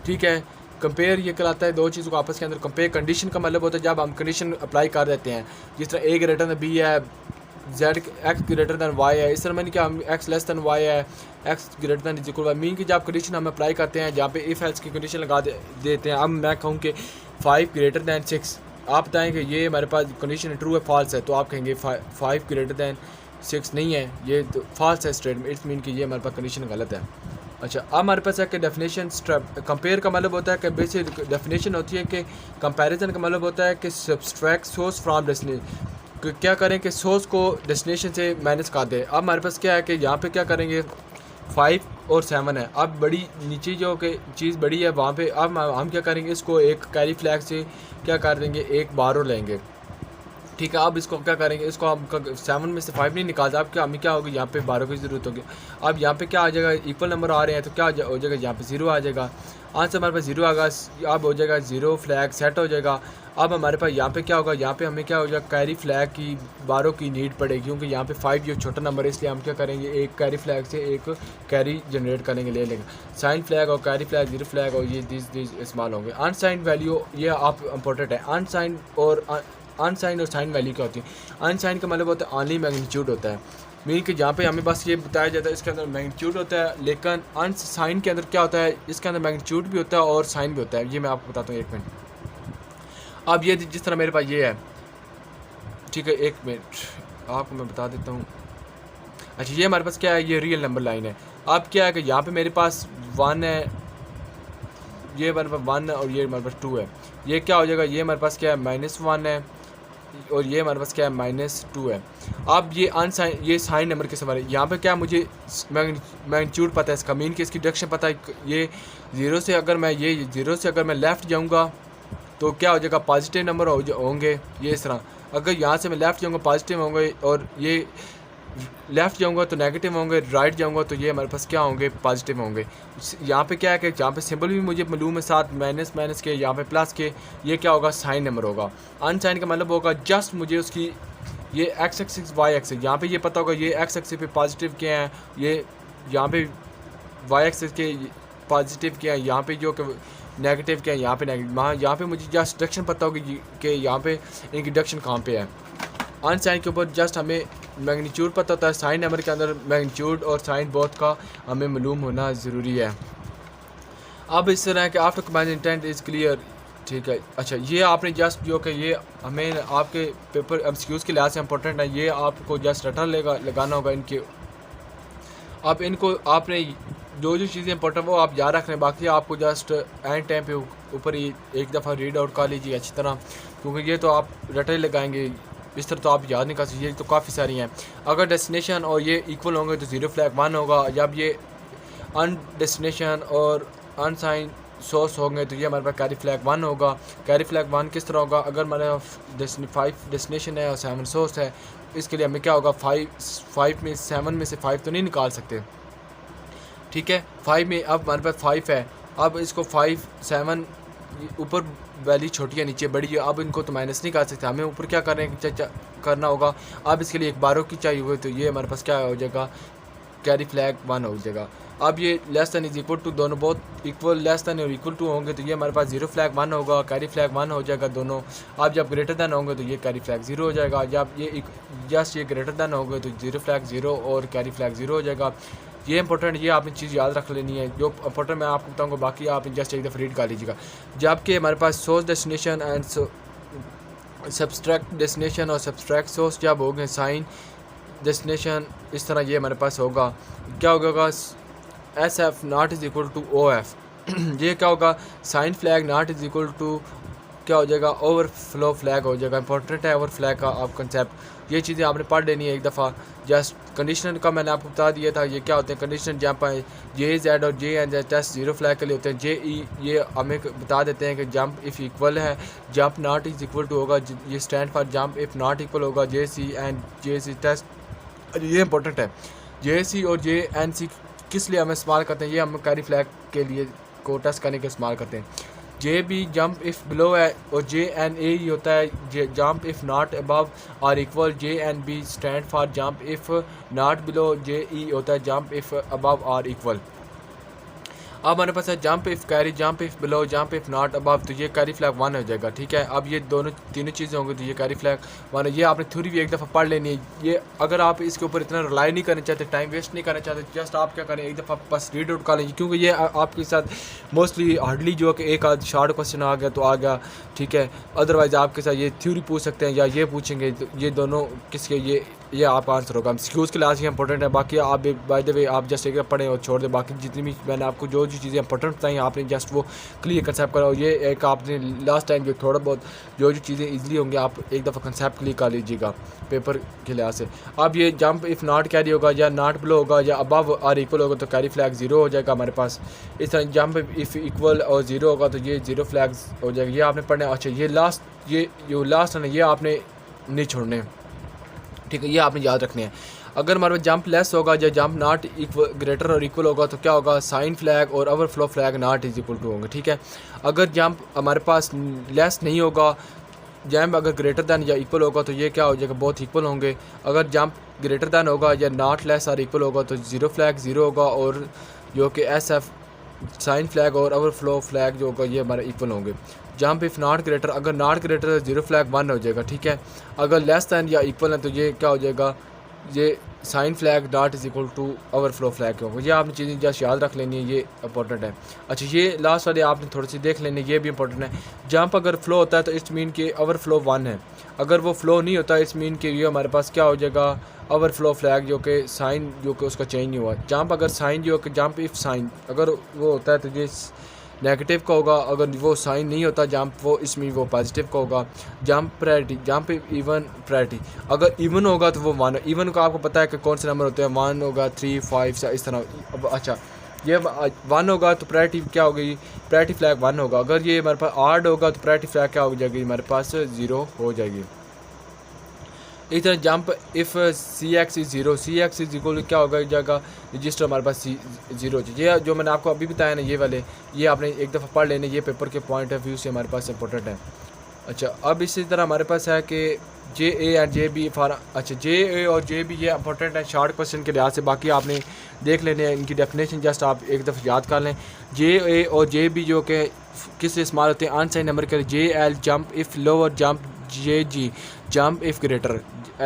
S1: ठीक है। कंपेयर ये कहलाता है दो चीज़ों को आपस के अंदर कंपेयर। कंडीशन का मतलब होता है जब हम कंडीशन अप्लाई कर देते हैं, जिस तरह A ग्रेटर दैन B है, Z X greater than Y है, इस तरह मैंने क्या हम X लेस दैन Y है, X greater than is equal Y। Mean की जब कंडीशन हम अप्लाई करते हैं जहाँ पे इफ एल्स की कंडीशन लगा देते हैं। अब मैं कहूँ कि 5 ग्रेटर दैन 6, आप बताएँ कि ये हमारे पास कंडीशन ट्रू है फॉल्स है, तो आप कहेंगे 5 ग्रेटर दैन 6 नहीं है, ये तो फॉल्स है स्टेटमेंट। इट्स मीन कि ये हमारे पास कंडीशन गलत है। अच्छा, अब हमारे पास है कि डेफिनेशन कंपेयर का मतलब होता है कि बेसिक डेफिनेशन होती है कि कंपैरिजन का मतलब होता है कि सब्सट्रैक्ट सोर्स फ्रॉम डेस्टिनेशन। क्या करें कि सोर्स को डेस्टिनेशन से माइनस कर दें। अब हमारे पास क्या है कि यहाँ पे क्या करेंगे 5 और 7 है। अब बड़ी नीचे जो कि चीज़ बड़ी है वहाँ पे अब हम क्या करेंगे, इसको एक कैरी फ्लैग से क्या कर देंगे, एक बारो लेंगे। ठीक है, अब इसको क्या करेंगे, इसको हम 7 में से 5 नहीं निकालते। अब क्या हमें क्या होगी, यहाँ पे बारो की ज़रूरत होगी। अब यहाँ पे क्या आ जाएगा, इक्वल नंबर आ रहे हैं तो क्या हो जाएगा, यहाँ पे 0 आ जाएगा। आंसर हमारे पास 0 आएगा। अब हो जाएगा 0 फ्लैग सेट हो जाएगा। अब हमारे पास यहाँ पे क्या होगा, यहाँ पे हमें क्या हो जाएगा, कैरी फ्लैग की बारो की नीड पड़ेगी, क्योंकि यहाँ पे 5 ये छोटा नंबर है, इसलिए हम क्या करेंगे, एक कैरी फ्लैग से एक कैरी जनरेट करेंगे, ले लेंगे। साइन फ्लैग और कैरी फ्लैग 0 फ्लैग और ये दिस इस्तेमाल होंगे। अनसाइन वैल्यू ये आप इंपॉर्टेंट है। अनसाइन और साइन वैल्यू क्या होती है, अनसाइन का मतलब होता है ऑनली मैग्नीट्यूड होता है, मीन कि जहाँ पे हमें बस ये बताया जाता है इसके अंदर मैग्नीट्यूड होता है, लेकिन अनसाइन के अंदर क्या होता है, इसके अंदर मैग्नीट्यूड भी होता है और साइन भी होता है। ये मैं आपको बताता हूँ, 1 मिनट। अब ये जिस तरह मेरे पास ये है, ठीक है, 1 मिनट आपको मैं बता देता हूँ। अच्छा, ये हमारे पास क्या है, ये रियल नंबर लाइन है। अब क्या है कि यहाँ पे मेरे पास 1 है, ये हमारे पास 1 है और ये हमारे पास 2 है। ये क्या हो जाएगा, ये हमारे पास क्या है, -1 है और ये हमारे पास क्या है, -2 है। अब ये अनसाइन, ये साइन नंबर के सवाल है। यहाँ पे क्या मुझे मैग्नीट्यूड पता है इसका, मीन कि इसकी डायरेक्शन पता है। ये 0 से अगर मैं लेफ़्ट जाऊँगा तो क्या हो जाएगा, पॉजिटिव नंबर होंगे ये इस तरह। अगर यहाँ से मैं लेफ़्ट जाऊँगा पॉजिटिव होंगे और ये लेफ़्ट जाऊँगा तो नेगेटिव होंगे, राइट जाऊँगा तो ये हमारे पास क्या होंगे, पॉजिटिव होंगे। यहाँ पे क्या है कि यहाँ पे सिंबल भी मुझे मालूम है, साथ माइनस के, यहाँ पे प्लस के, ये क्या होगा, साइन नंबर होगा। अनसाइन का मतलब होगा जस्ट मुझे उसकी ये एक्स एक्सिस वाई एक्सिस, यहाँ पे ये पता होगा ये एक्स एक्सिस पे पॉजिटिव के हैं, ये यहाँ पे वाई एक्सिस के पॉजिटिव के हैं, यहाँ पे जो कि नेगेटिव के हैं, यहाँ पे नेगेटिव। यहाँ पे मुझे जस्ट डायरेक्शन पता होगी कि यहाँ पे इनकी डायरेक्शन कहाँ पे है। अनसाइन के ऊपर जस्ट हमें मैग्नीट्यूड पता होता है, साइन नंबर के अंदर मैग्नीट्यूड और साइन बोथ का हमें मालूम होना ज़रूरी है। अब इस तरह के after command intent is clear, ठीक है। अच्छा, ये आपने जस्ट जो कि ये हमें आपके पेपर एमसीक्यूज़ के लिहाज से इंपॉर्टेंट है, ये आपको जस्ट रटन लगाना होगा इनके। अब इनको आपने जो चीज़ें इंपॉर्टेंट वो आप याद रख रहे हैं, बाकी आपको जस्ट एंड टाइम पे ऊपर ही एक दफ़ा रीड आउट कर लीजिए अच्छी तरह, क्योंकि ये तो आप रटे लगाएंगे, इस तरह तो आप याद नहीं कर सकते, ये तो काफ़ी सारी हैं। अगर डेस्टिनेशन और ये इक्वल होंगे तो 0 फ्लैग 1 होगा। जब ये अन डेस्टिनेशन और अनसाइन सोर्स होंगे तो ये हमारे पास कैरी फ्लैग 1 होगा। कैरी फ्लैग 1 किस तरह होगा, अगर हमारे 5 डेस्टिनेशन है और 7 सोर्स है, इसके लिए हमें क्या होगा, 5 में 7 में से 5 तो नहीं निकाल सकते, ठीक है। 5 में अब हमारे पास 5 है, अब इसको 5 7 ऊपर वैल्यू छोटी है नीचे बड़ी है, अब इनको तो माइनस नहीं कर सकते, हमें ऊपर क्या करना होगा। अब इसके लिए एक बारो की चाहिए हुई, तो ये हमारे पास क्या हो जाएगा, कैरी फ्लैग 1 हो जाएगा। अब ये less than is equal to, दोनों बहुत इक्वल लेस दैन और इक्वल टू होंगे तो ये हमारे पास 0 फ्लैग 1 होगा, कैरी फ्लैग 1 हो जाएगा दोनों। अब जब ग्रेटर दैन होंगे तो ये कैरी फ्लैग 0 हो जाएगा। जब ये जस्ट ये ग्रेटर दैन होंगे तो 0 फ्लैग 0 और कैरी फ्लैग 0 हो जाएगा। ये इंपॉर्टेंट, ये आपने चीज़ याद रख लेनी है, जो इंपॉर्टेंट मैं आपको बताऊँगा, बाकी आप जस्ट एक दफ़ा रीड कर लीजिएगा। जबकि हमारे पास source destination and subtract destination और सब्सट्रैक्ट सोर्स जब हो गए साइन डेस्टिनेशन, इस तरह ये हमारे पास होगा। क्या होगा, SF not is equal to OF ये क्या होगा, sign flag not is equal to क्या हो जाएगा, ओवरफ्लो फ्लैग हो जाएगा। इंपॉर्टेंट है ओवर फ्लैग का आप कंसेप्ट, ये चीज़ें आपने पढ़ लेनी है एक दफ़ा। जस्ट कंडीशनर का मैंने आपको बता दिया था, ये क्या होते हैं कंडीशनर, जहाँ पर JZ और JN टेस्ट 0 फ्लैग के लिए होते हैं। JE ये हमें बता देते हैं कि जंप इफ़ इक्वल है, jump not is equal to होगा, ये stand for jump if not equal होगा। JC एंड JC टेस्ट, ये इंपॉर्टेंट है। JC और JNC किस लिए हम इस्तेमाल करते हैं, ये हम कैरी फ्लैग के लिए को टेस्ट करने के इस्तेमाल करते हैं। JB जंप इफ़ बिलो है और JNA ही होता है जंप इफ़ नॉट अबव और equal. JNB stand for jump if not below. JE होता है जंप इफ़ अबव और इक्वल। अब हमारे पास है jump if carry, jump if below, jump if not above, तो ये कैरी फ्लैग 1 हो जाएगा, ठीक है। अब ये तीनों चीज़ें होंगी तो ये कैरी फ्लैग 1 है। ये आपने थ्योरी भी एक दफ़ा पढ़ लेनी है। ये अगर आप इसके ऊपर इतना रिलाई नहीं करना चाहते, टाइम वेस्ट नहीं करना चाहते, जस्ट आप क्या करें, एक दफ़ा बस रीड आउट कर लीजिए, क्योंकि ये आपके साथ मोस्टली हार्डली जो कि एक आध शार्ट क्वेश्चन आ गया तो आ गया, ठीक है। अदरवाइज़ आपके साथ ये थ्योरी पूछ सकते हैं या ये पूछेंगे, तो ये दोनों किसके, ये ये आपका आंसर होगा। एमसीक्यूज़ के लिहाज से इंपॉर्टेंट है। बाकी आप बाय द वे आप जस्ट एक पढ़ें और छोड़ दें। बाकी जितनी भी मैंने आपको जो चीज़ें इंपॉर्टेंट बताई आपने जस्ट वो क्लियर कंसेप्ट करा। और ये एक आपने लास्ट टाइम जो थोड़ा बहुत जो चीज़ें ईजिली होंगी आप एक दफ़ा कंसेप्ट क्लियर कर लीजिएगा पेपर के लिहाज से। अब ये जंप इफ़ नॉट कैरी होगा या नॉट बिलो होगा या अबव और इक्वल होगा तो कैरी फ्लैग ज़ीरो हो जाएगा हमारे पास। इस तरह जंप इफ़ इक्वल और ज़ीरो होगा तो ये ज़ीरो फ्लैग हो जाएगा। ये आपने पढ़ना। अच्छा ये लास्ट ये जो लास्ट है ये आपने नहीं छोड़ने, ठीक है, ये आपने याद रखने हैं। अगर हमारे पास जंप लेस होगा या जंप नॉट इक्वल ग्रेटर और इक्वल होगा तो क्या होगा, साइन फ्लैग और overflow flag not is equal to होंगे, ठीक है। अगर जंप हमारे पास लेस नहीं होगा, जंप अगर ग्रेटर दैन या इक्वल होगा तो ये क्या हो जाएगा, बहुत इक्वल होंगे। अगर जंप ग्रेटर दैन होगा या नॉट लेस और इक्वल होगा तो ज़ीरो फ्लैग ज़ीरो होगा और जो कि एस एफ साइन फ्लैग और ओवरफ्लो फ्लैग जो होगा ये हमारे इक्वल होंगे। जंप इफ़ नॉट ग्रेटर, अगर नॉट ग्रेटर तो ज़ीरो फ्लैग वन हो जाएगा, ठीक है। अगर लेस दैन या इक्वल है तो ये क्या हो जाएगा, ये sign flag not is equal to overflow flag होगा। ये आपने चीज़ें जस्ट याद रख लेनी है, ये इंपॉर्टेंट है। अच्छा ये लास्ट वाले आपने थोड़ी सी देख लेनी है, ये भी इंपॉर्टेंट है। जंप अगर फ्लो होता है तो इट्स मीन कि ओवरफ्लो वन है। अगर वो फ्लो नहीं होता इट्स मीन कि ये हमारे पास क्या हो जाएगा, ओवरफ्लो फ्लैग जो कि साइन जो कि उसका चेंज नहीं हुआ। जंप अगर साइन जो कि जंप इफ़ साइन अगर वो होता है तो ये नेगेटिव का होगा। अगर वो साइन नहीं होता जंप वो इसमें वो पॉजिटिव का होगा। Jump priority, jump even priority, अगर इवन होगा तो वो वन। इवन का आपको पता है कि कौन से नंबर होते हैं, वन होगा, 3, 5 इस तरह। अच्छा ये वन होगा तो प्रायोरिटी क्या होगी, प्रायोरिटी फ्लैग वन होगा। अगर ये हमारे पास आड होगा तो प्रायोरिटी फ्लैग क्या हो जाएगी, हमारे पास ज़ीरो हो जाएगी। इस तरह jump if C X is zero, C X is equal क्या होगा जाएगा, रजिस्टर हमारे पास ज़ीरो। ये जो मैंने आपको अभी बताया ना ये वाले, ये आपने एक दफ़ा पढ़ लेने, ये पेपर के पॉइंट ऑफ व्यू से हमारे पास इंपॉर्टेंट है। अच्छा अब इसी तरह हमारे पास है कि J A and J B for, अच्छा जे ए और जे बी ये इंपॉर्टेंट है शॉर्ट क्वेश्चन के लिहाज से। बाकी आपने देख लेने हैं, इनकी डेफिनेशन जस्ट आप एक दफ़ा याद कर लें। जे ए और जे बी जो कि किस इस्तेमाल होते हैं, अनसाइन नंबर के लिए J L jump if lower, jump J G jump if greater,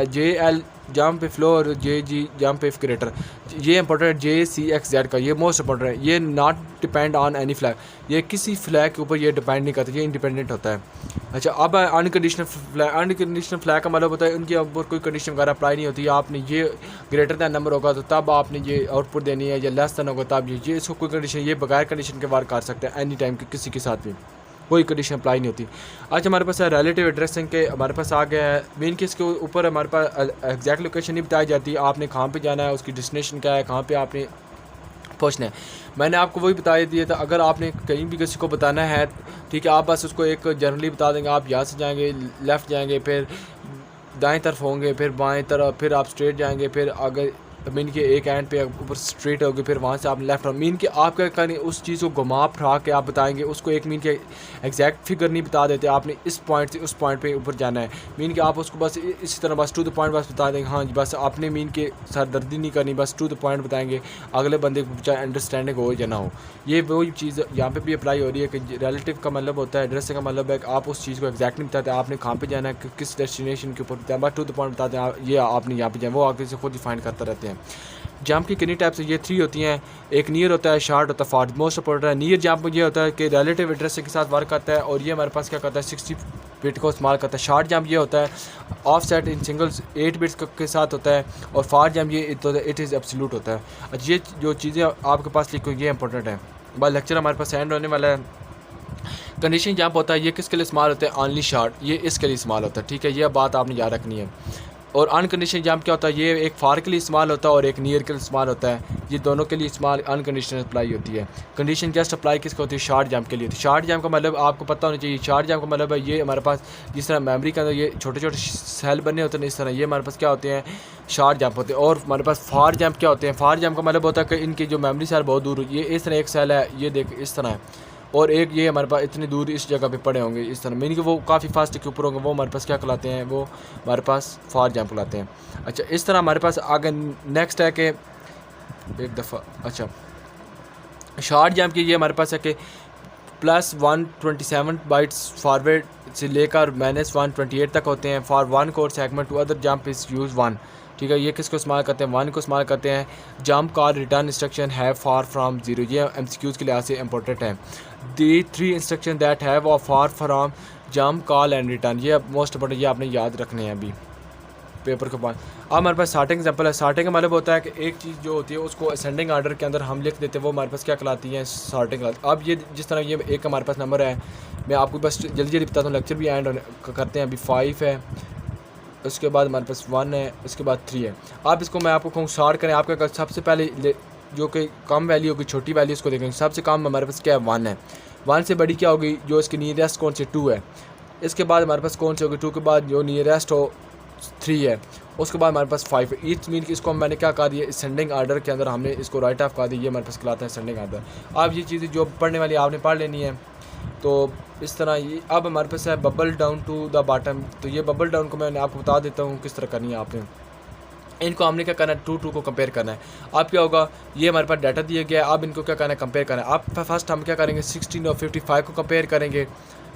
S1: J L jump if lower, J G jump if greater. ये इंपॉर्टेंट है जे सी एक्स जेड का, ये मोस्ट इंपॉर्टेंट है। ये not depend on any flag, ये किसी flag के ऊपर ये डिपेंड नहीं करता, ये इंडिपेंडेंट होता है। अच्छा अब अनकंडीशनल फ्लैग, अनकंडीशनल फ्लैग का मतलब होता है उनके ऊपर कोई कंडीशन वगैरह अप्लाई नहीं होती। आपने ये ग्रेटर दैन नंबर होगा तो तब आपने ये आउटपुट देनी है, या लेस दैन होगा तब ये इसको कोई कंडीशन, ये बगैर कंडीशन के वार कर सकते हैं एनी टाइम के, किसी के साथ भी कोई कंडीशन अप्लाई नहीं होती। आज हमारे पास है रिलेटिव एड्रेसिंग के, हमारे पास आ गया है मेन के, इसके ऊपर हमारे पास एग्जैक्ट लोकेशन नहीं बताई जाती, आपने कहाँ पे जाना है, उसकी डेस्टिनेशन क्या है, कहाँ पे आपने पहुँचना है। मैंने आपको वही बता दिया था। अगर आपने कहीं भी किसी को बताना है, ठीक है, आप बस उसको एक जनरली बता देंगे, आप यहाँ से जाएंगे, लेफ़्ट जाएंगे, फिर दाएं तरफ होंगे, फिर बाएं तरफ, फिर आप स्ट्रेट जाएंगे, फिर आगे मीन के एक एंड पे ऊपर स्ट्रेट होगी, फिर वहाँ से आप लेफ्ट हो। मीन के आप क्या करें, उस चीज़ को घुमा फिरा के आप बताएंगे, उसको एक मीन के एग्जैक्ट फिगर नहीं बता देते, आपने इस पॉइंट से उस पॉइंट पे ऊपर जाना है। मीन के आप उसको बस इसी तरह बस टू द पॉइंट बस बता देंगे, हाँ जी बस आपने मीन के सरदर्दी नहीं करनी, बस टू द पॉइंट बताएंगे, अगले बंदे को चाहे अंडरस्टैंडिंग हो या ना हो। ये वही चीज़ यहाँ पे भी अप्लाई हो रही है कि रिलेटिव का मतलब होता है, एड्रेस का मतलब है कि आप उस चीज़ को एग्जैक्ट नहीं बताते, आपने कहाँ पे जाना है, किस डेस्टिनेशन के ऊपर बताया, बस टू द पॉइंट बताते हैं, ये आपने यहाँ पे जाए, वो आगे से खुद डिफाइन करते रहते हैं। जंप की कितनी टाइप्स है, ये 3 होती हैं। एक नियर होता है, शार्ट होता है, फार। मोस्ट इंपॉर्टेंट है नियर जंप, ये होता है कि रिलेटिव एड्रेस के साथ वर्क करता है और ये हमारे पास क्या करता है 60 बिट को इस्तेमाल करता है। शार्ट जंप ये होता है of set in singles 8 bits के साथ होता है और फार जंप ये इट इज़ एब्सोल्यूट होता है। अच्छा ये जो चीज़ें आपके पास लिखो ये इंपॉर्टेंट है। बस लेक्चर हमारे पास एंड होने वाला है। कंडीशन जंप होता है, ये किसके लिए इस्तेमाल होता है, ऑनली शार्ट, ये इसके लिए इस्तेमाल होता है, ठीक है, ये बात आपने याद रखनी है। और अनकंडीशनल जंप क्या होता है, ये एक फार के लिए इस्तेमाल होता है और एक नियर के लिए इस्तेमाल होता है, ये दोनों के लिए इस्तेमाल अनकंडीशनल अप्लाई होती है। कंडीशन जस्ट अप्लाई किसको होती है, शार्ट जंप के लिए होती है। शार्ट जंप का मतलब आपको पता होना चाहिए, शार्ट जंप का मतलब है ये हमारे पास जिस तरह मेमोरी के अंदर ये छोटे छोटे सेल बने होते हैं, इस तरह ये हमारे पास क्या होते हैं, शार्ट जंप होते हैं। और हमारे पास फार जंप क्या होते हैं, फार जंप का मतलब होता है कि इनकी जो मेमोरी सेल बहुत दूर, ये इस तरह एक सेल है, ये देख इस तरह है, और एक ये हमारे पास इतनी दूर इस जगह पे पड़े होंगे इस तरह, मीनिंग कि वो काफ़ी फास्ट के ऊपर होंगे, वो हमारे पास क्या कहलाते हैं, वो हमारे पास फार जंप कहलाते हैं। अच्छा इस तरह हमारे पास आगे नेक्स्ट है कि एक दफ़ा, अच्छा शार्ट जंप की ये हमारे पास है कि +127 बाइट्स फॉरवर्ड से लेकर -128 तक होते हैं। For one code segment to other jump is use one, ठीक है, ये किसको इस्तेमाल करते हैं, वन को इस्तेमाल करते हैं। जंप कॉल रिटर्न इंस्ट्रक्शन है फार फ्राम ज़ीरो, ये MCQs के लिहाज से इंपॉर्टेंट है। दी 3 instruction that have far from jump call and return, ये मोस्ट इंपॉर्टेंट, ये आपने याद रखने हैं अभी। पेपर के बाद। अब हमारे पास स्टार्टिंग एग्जाम्पल है। स्टार्टिंग का मतलब होता है कि एक चीज़ जो होती है उसको असेंडिंग आर्डर के अंदर हम लिख देते हैं, वो हमारे पास क्या कहलाती है, स्टार्टिंग कहलाती है। अब ये जिस तरह ये एक हमारे पास नंबर है, मैं आपको बस जल्दी जल्दी बताता हूँ, लेक्चर भी एंड करते हैं। अभी 5 है, उसके बाद हमारे पास 1 है, उसके बाद 3 है। आप इसको मैं आपको कहूँ स्टार्ट करें। आपका सबसे पहले जो कि कम वैल्यू होगी, छोटी वैल्यू उसको देखेंगे। सबसे कम हमारे पास क्या है, 1 है। 1 से बड़ी क्या होगी, जो इसकी नियरेस्ट कौन सी, 2 है। इसके बाद हमारे पास कौन सी होगी, 2 के बाद जो नियरेस्ट हो 3 है। उसके बाद हमारे पास 5 है। इट्स मीन कि इसको मैंने क्या कहा दिया, असेंडिंग आर्डर के अंदर हमने इसको राइट ऑफ कहा दिया, ये हमारे पास कहलाता है असेंडिंग आर्डर। अब ये चीज़ें जो पढ़ने वाली आपने पढ़ लेनी है। तो इस तरह ये अब हमारे पास है bubble down to the bottom. तो ये बबल डाउन को मैं आपको बता देता हूँ किस तरह करनी है आपने। इनको हमने क्या करना है, 2 को कंपेयर करना है। अब क्या होगा, ये हमारे पास डाटा दिया गया है। अब इनको क्या करना है, कंपेयर करना है। अब फर्स्ट हम क्या करेंगे, 16 और 55 को कंपेयर करेंगे,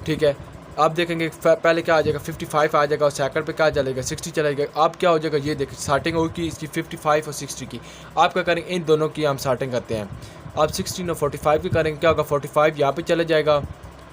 S1: ठीक है। अब देखेंगे पहले क्या आ जाएगा, 55 आ जाएगा और सेकंड पे क्या चलेगा, 60 चलेगा। अब क्या हो जाएगा, ये देखिए स्टार्टिंग होगी इसकी 55 और 60 की। आप क्या करेंगे, इन दोनों की हम स्टार्टिंग करते हैं। अब 16 और 45 की करेंगे, क्या होगा, 45 यहाँ पे चले जाएगा,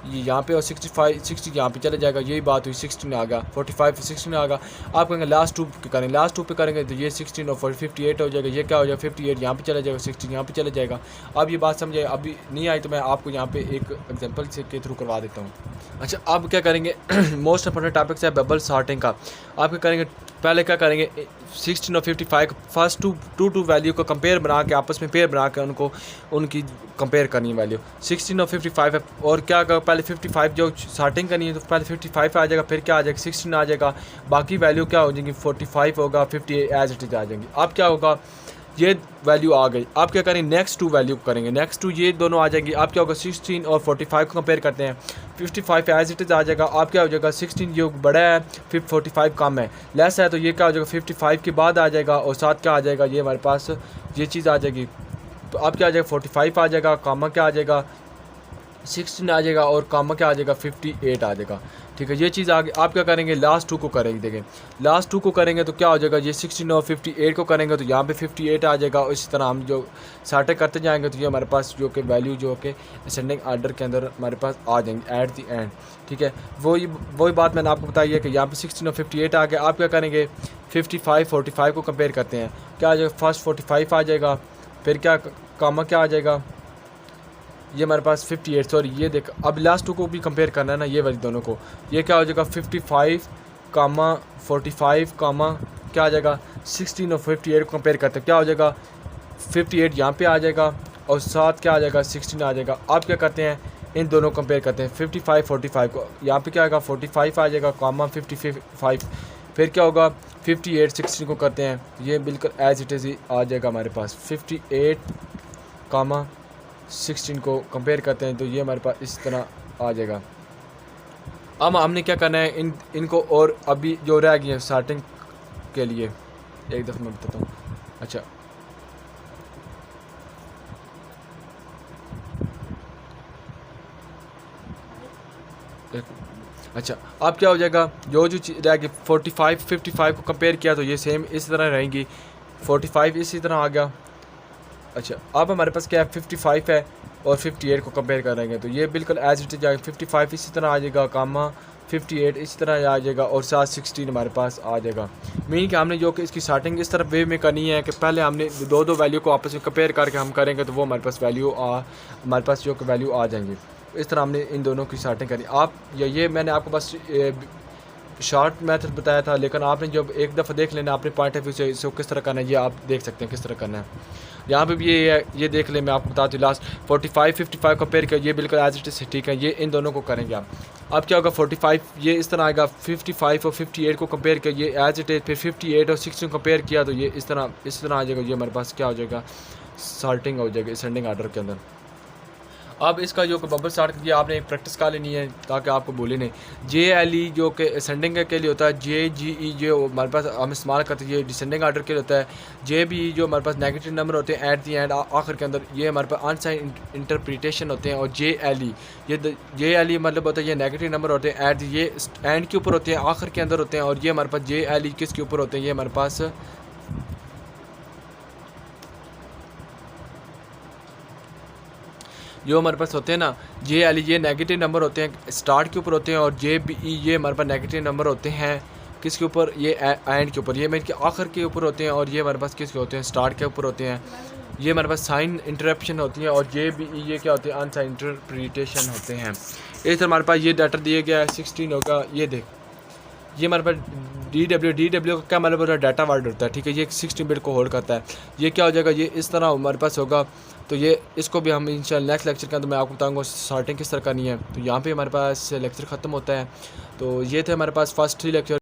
S1: ये यहाँ पे, और 60 यहाँ पे चले जाएगा। यही बात हुई, 16 आ गया, 45 और 16 आ गया। आप कहेंगे लास्ट 2 पे करेंगे, लास्ट 2 पे करेंगे तो ये 16 और 58 हो जाएगा। ये क्या हो जाएगा, 58 यहाँ पे चला जाएगा, 16 यहाँ पे चले जाएगा। अब ये बात समझे, अभी नहीं आई तो मैं आपको यहाँ पे एक एग्जांपल से के थ्रू करवा देता हूँ। अच्छा, अब क्या करेंगे, मोस्ट इंपॉर्टेंट टॉपिक्स है बबल सॉर्टिंग का। आप क्या करेंगे, पहले क्या करेंगे, 16 और 55 फर्स्ट टू वैल्यू को कंपेयर बना के, आपस में पेयर बना के उनको उनकी कंपेयर करनी है वैल्यू। 16 और 55 है, और क्या कर, पहले 55 जो स्टार्टिंग करनी है तो पहले 55 आ जाएगा, फिर क्या आ जाएगा, 16 आ जाएगा। बाकी वैल्यू क्या हो जाएगी, 45 होगा, 58 एज इट इज आ जाएंगी। अब क्या होगा, ये वैल्यू आ गई। आप क्या करेंगे, नेक्स्ट 2 वैल्यू करेंगे, नेक्स्ट 2 ये दोनों आ जाएंगी। आप क्या होगा, 16 और 45 को कंपेयर करते हैं, 55 एज इट इज आ जाएगा। आप क्या हो जाएगा, 16 जो बड़ा है, फिर 45 कम है, लेस है, तो ये क्या हो जाएगा, 55 के बाद आ जाएगा, और साथ क्या आ जाएगा, ये हमारे पास ये चीज़ आ जाएगी। तो अब क्या आ जाएगा, 45 आ जाएगा, कामा क्या आ जाएगा, 16 आ जाएगा, और कामा क्या आ जाएगा, 58 आ जाएगा, ठीक है। ये चीज़ आगे आप क्या करेंगे, लास्ट 2 को करेंगे। देखें लास्ट 2 को करेंगे तो क्या हो जाएगा, ये 16 और 58 को करेंगे तो यहाँ पे 58 आ जाएगा। और इसी तरह हम जो साटे करते जाएंगे तो ये हमारे पास जो कि वैल्यू जो कि असेंडिंग आर्डर के अंदर हमारे पास आ जाएंगे एट द एंड, ठीक है। वही बात मैंने आपको बताई है कि यहाँ पे 16 और 58 आ गया। आप क्या करेंगे, 55 45 को कंपेयर करते हैं, क्या आ जाएगा, फर्स्ट 45 आ जाएगा, फिर क्या कामा क्या आ जाएगा, ये हमारे पास 58, सॉरी ये देख, अब लास्ट 2 को भी कंपेयर करना है ना, ये वाली दोनों को। ये क्या हो जाएगा, 55 कामा 45 कामा क्या आ जाएगा, 16 और 58 को कंपेयर करते हैं, क्या हो जाएगा, 58 यहाँ पे आ जाएगा, और साथ क्या आ जाएगा, 16 आ जाएगा। आप क्या करते हैं, इन दोनों कंपेयर करते हैं, 55 45 को, यहाँ पे क्या आएगा, 45 आ जाएगा कामा 55, फिर क्या होगा, 58 16 को करते हैं, ये बिल्कुल एज इट इज़ ही आ जाएगा हमारे पास। 58 कामा 16 को कंपेयर करते हैं तो ये हमारे पास इस तरह आ जाएगा। अब हमने क्या करना है, इनको और अभी जो रह गई है स्टार्टिंग के लिए एक दफ़ा मैं बताता हूँ। अच्छा अब क्या हो जाएगा, जो चीज़ रह गई 45 55 को कंपेयर किया तो ये सेम इस तरह रहेंगी, 45 इसी तरह आ गया। अच्छा अब हमारे पास क्या है, 55 है और 58 को कंपेयर करेंगे तो ये बिल्कुल एज इट इज जाएगा, 55 इसी तरह आ जाएगा, कामा 58 इसी तरह आ जाएगा, और साथ 16 हमारे पास आ जाएगा। मीन कि हमने जो कि इसकी स्टार्टिंग इस तरह वे में करनी है कि पहले हमने दो वैल्यू को आपस में कंपेयर करके हम करेंगे तो वो हमारे पास हमारे पास जो कि वैल्यू आ जाएंगी। इस तरह हमने इन दोनों की स्टार्टिंग करी। आप ये मैंने आपको बस शॉर्ट मेथड बताया था, लेकिन आपने जब एक दफ़ा देख लेना अपने पॉइंट ऑफ व्यू से इसको किस तरह करना है, ये आप देख सकते हैं किस तरह करना है। यहाँ पे भी ये देख लें, मैं आपको बताती हूँ लास्ट 45 55 कंपेयर किया, ये बिल्कुल एज इट इज ठीक है, ये इन दोनों को करेंगे आप। अब क्या होगा, 45 ये इस तरह आएगा, 55 और 58 को कंपेयर किया, ये एज इट इज, फिर 58 और 16 को कंपेयर किया तो ये इस तरह आ जाएगा, ये हमारे पास क्या हो जाएगा, सॉर्टिंग हो जाएगी असेंडिंग आर्डर के अंदर। अब इसका जो बबल स्टार्ट किया आपने एक प्रैक्टिस कर लेनी है ताकि आपको भूले नहीं। JLE जो कि असेंडिंग के लिए होता है, JGE जो हमारे पास हम इस्तेमाल करते हैं ये डिसेंडिंग आर्डर के लिए होता है, JBE जो हमारे पास नेगेटिव नंबर होते हैं एट दी एंड आखिर के अंदर, ये हमारे पास अनसाइन इंटरप्रिटेशन होते हैं। और JLE JLE मतलब होता है ये नेगेटिव नंबर होते हैं एट ये एंड के ऊपर होते हैं, आखिर के अंदर होते हैं। और ये हमारे पास JLE किसके ऊपर होते हैं, ये हमारे पास जो हमारे पास होते हैं ना, JLE ये नेगेटिव नंबर होते हैं स्टार्ट के ऊपर होते हैं, और JBE ये हमारे पास नेगेटिव नंबर होते हैं किसके ऊपर, ये एंड के ऊपर, ये मेन के आखिर के ऊपर होते हैं, और ये हमारे पास किसके होते हैं, स्टार्ट के ऊपर होते हैं। ये हमारे पास साइन इंटरप्शन होती है, और ये क्या होते हैं, अनसाइन इंटरप्रिटेशन होते हैं। इस तरह हमारे पास ये डाटा दिया गया है 16 होगा। ये देख, ये हमारे पास DW का क्या मतलब होता है, डाटा वर्ड होता है, ठीक है। ये 16 बिट को होल्ड करता है। ये क्या हो जाएगा, ये इस तरह हमारे पास होगा। तो ये इसको भी हम इंशाल्लाह नेक्स्ट लेक्चर के अंदर मैं आपको बताऊंगा सॉर्टिंग किस तरह करनी है। तो यहाँ पे हमारे पास लेक्चर ख़त्म होता है। तो ये थे हमारे पास फर्स्ट 3 लेक्चर।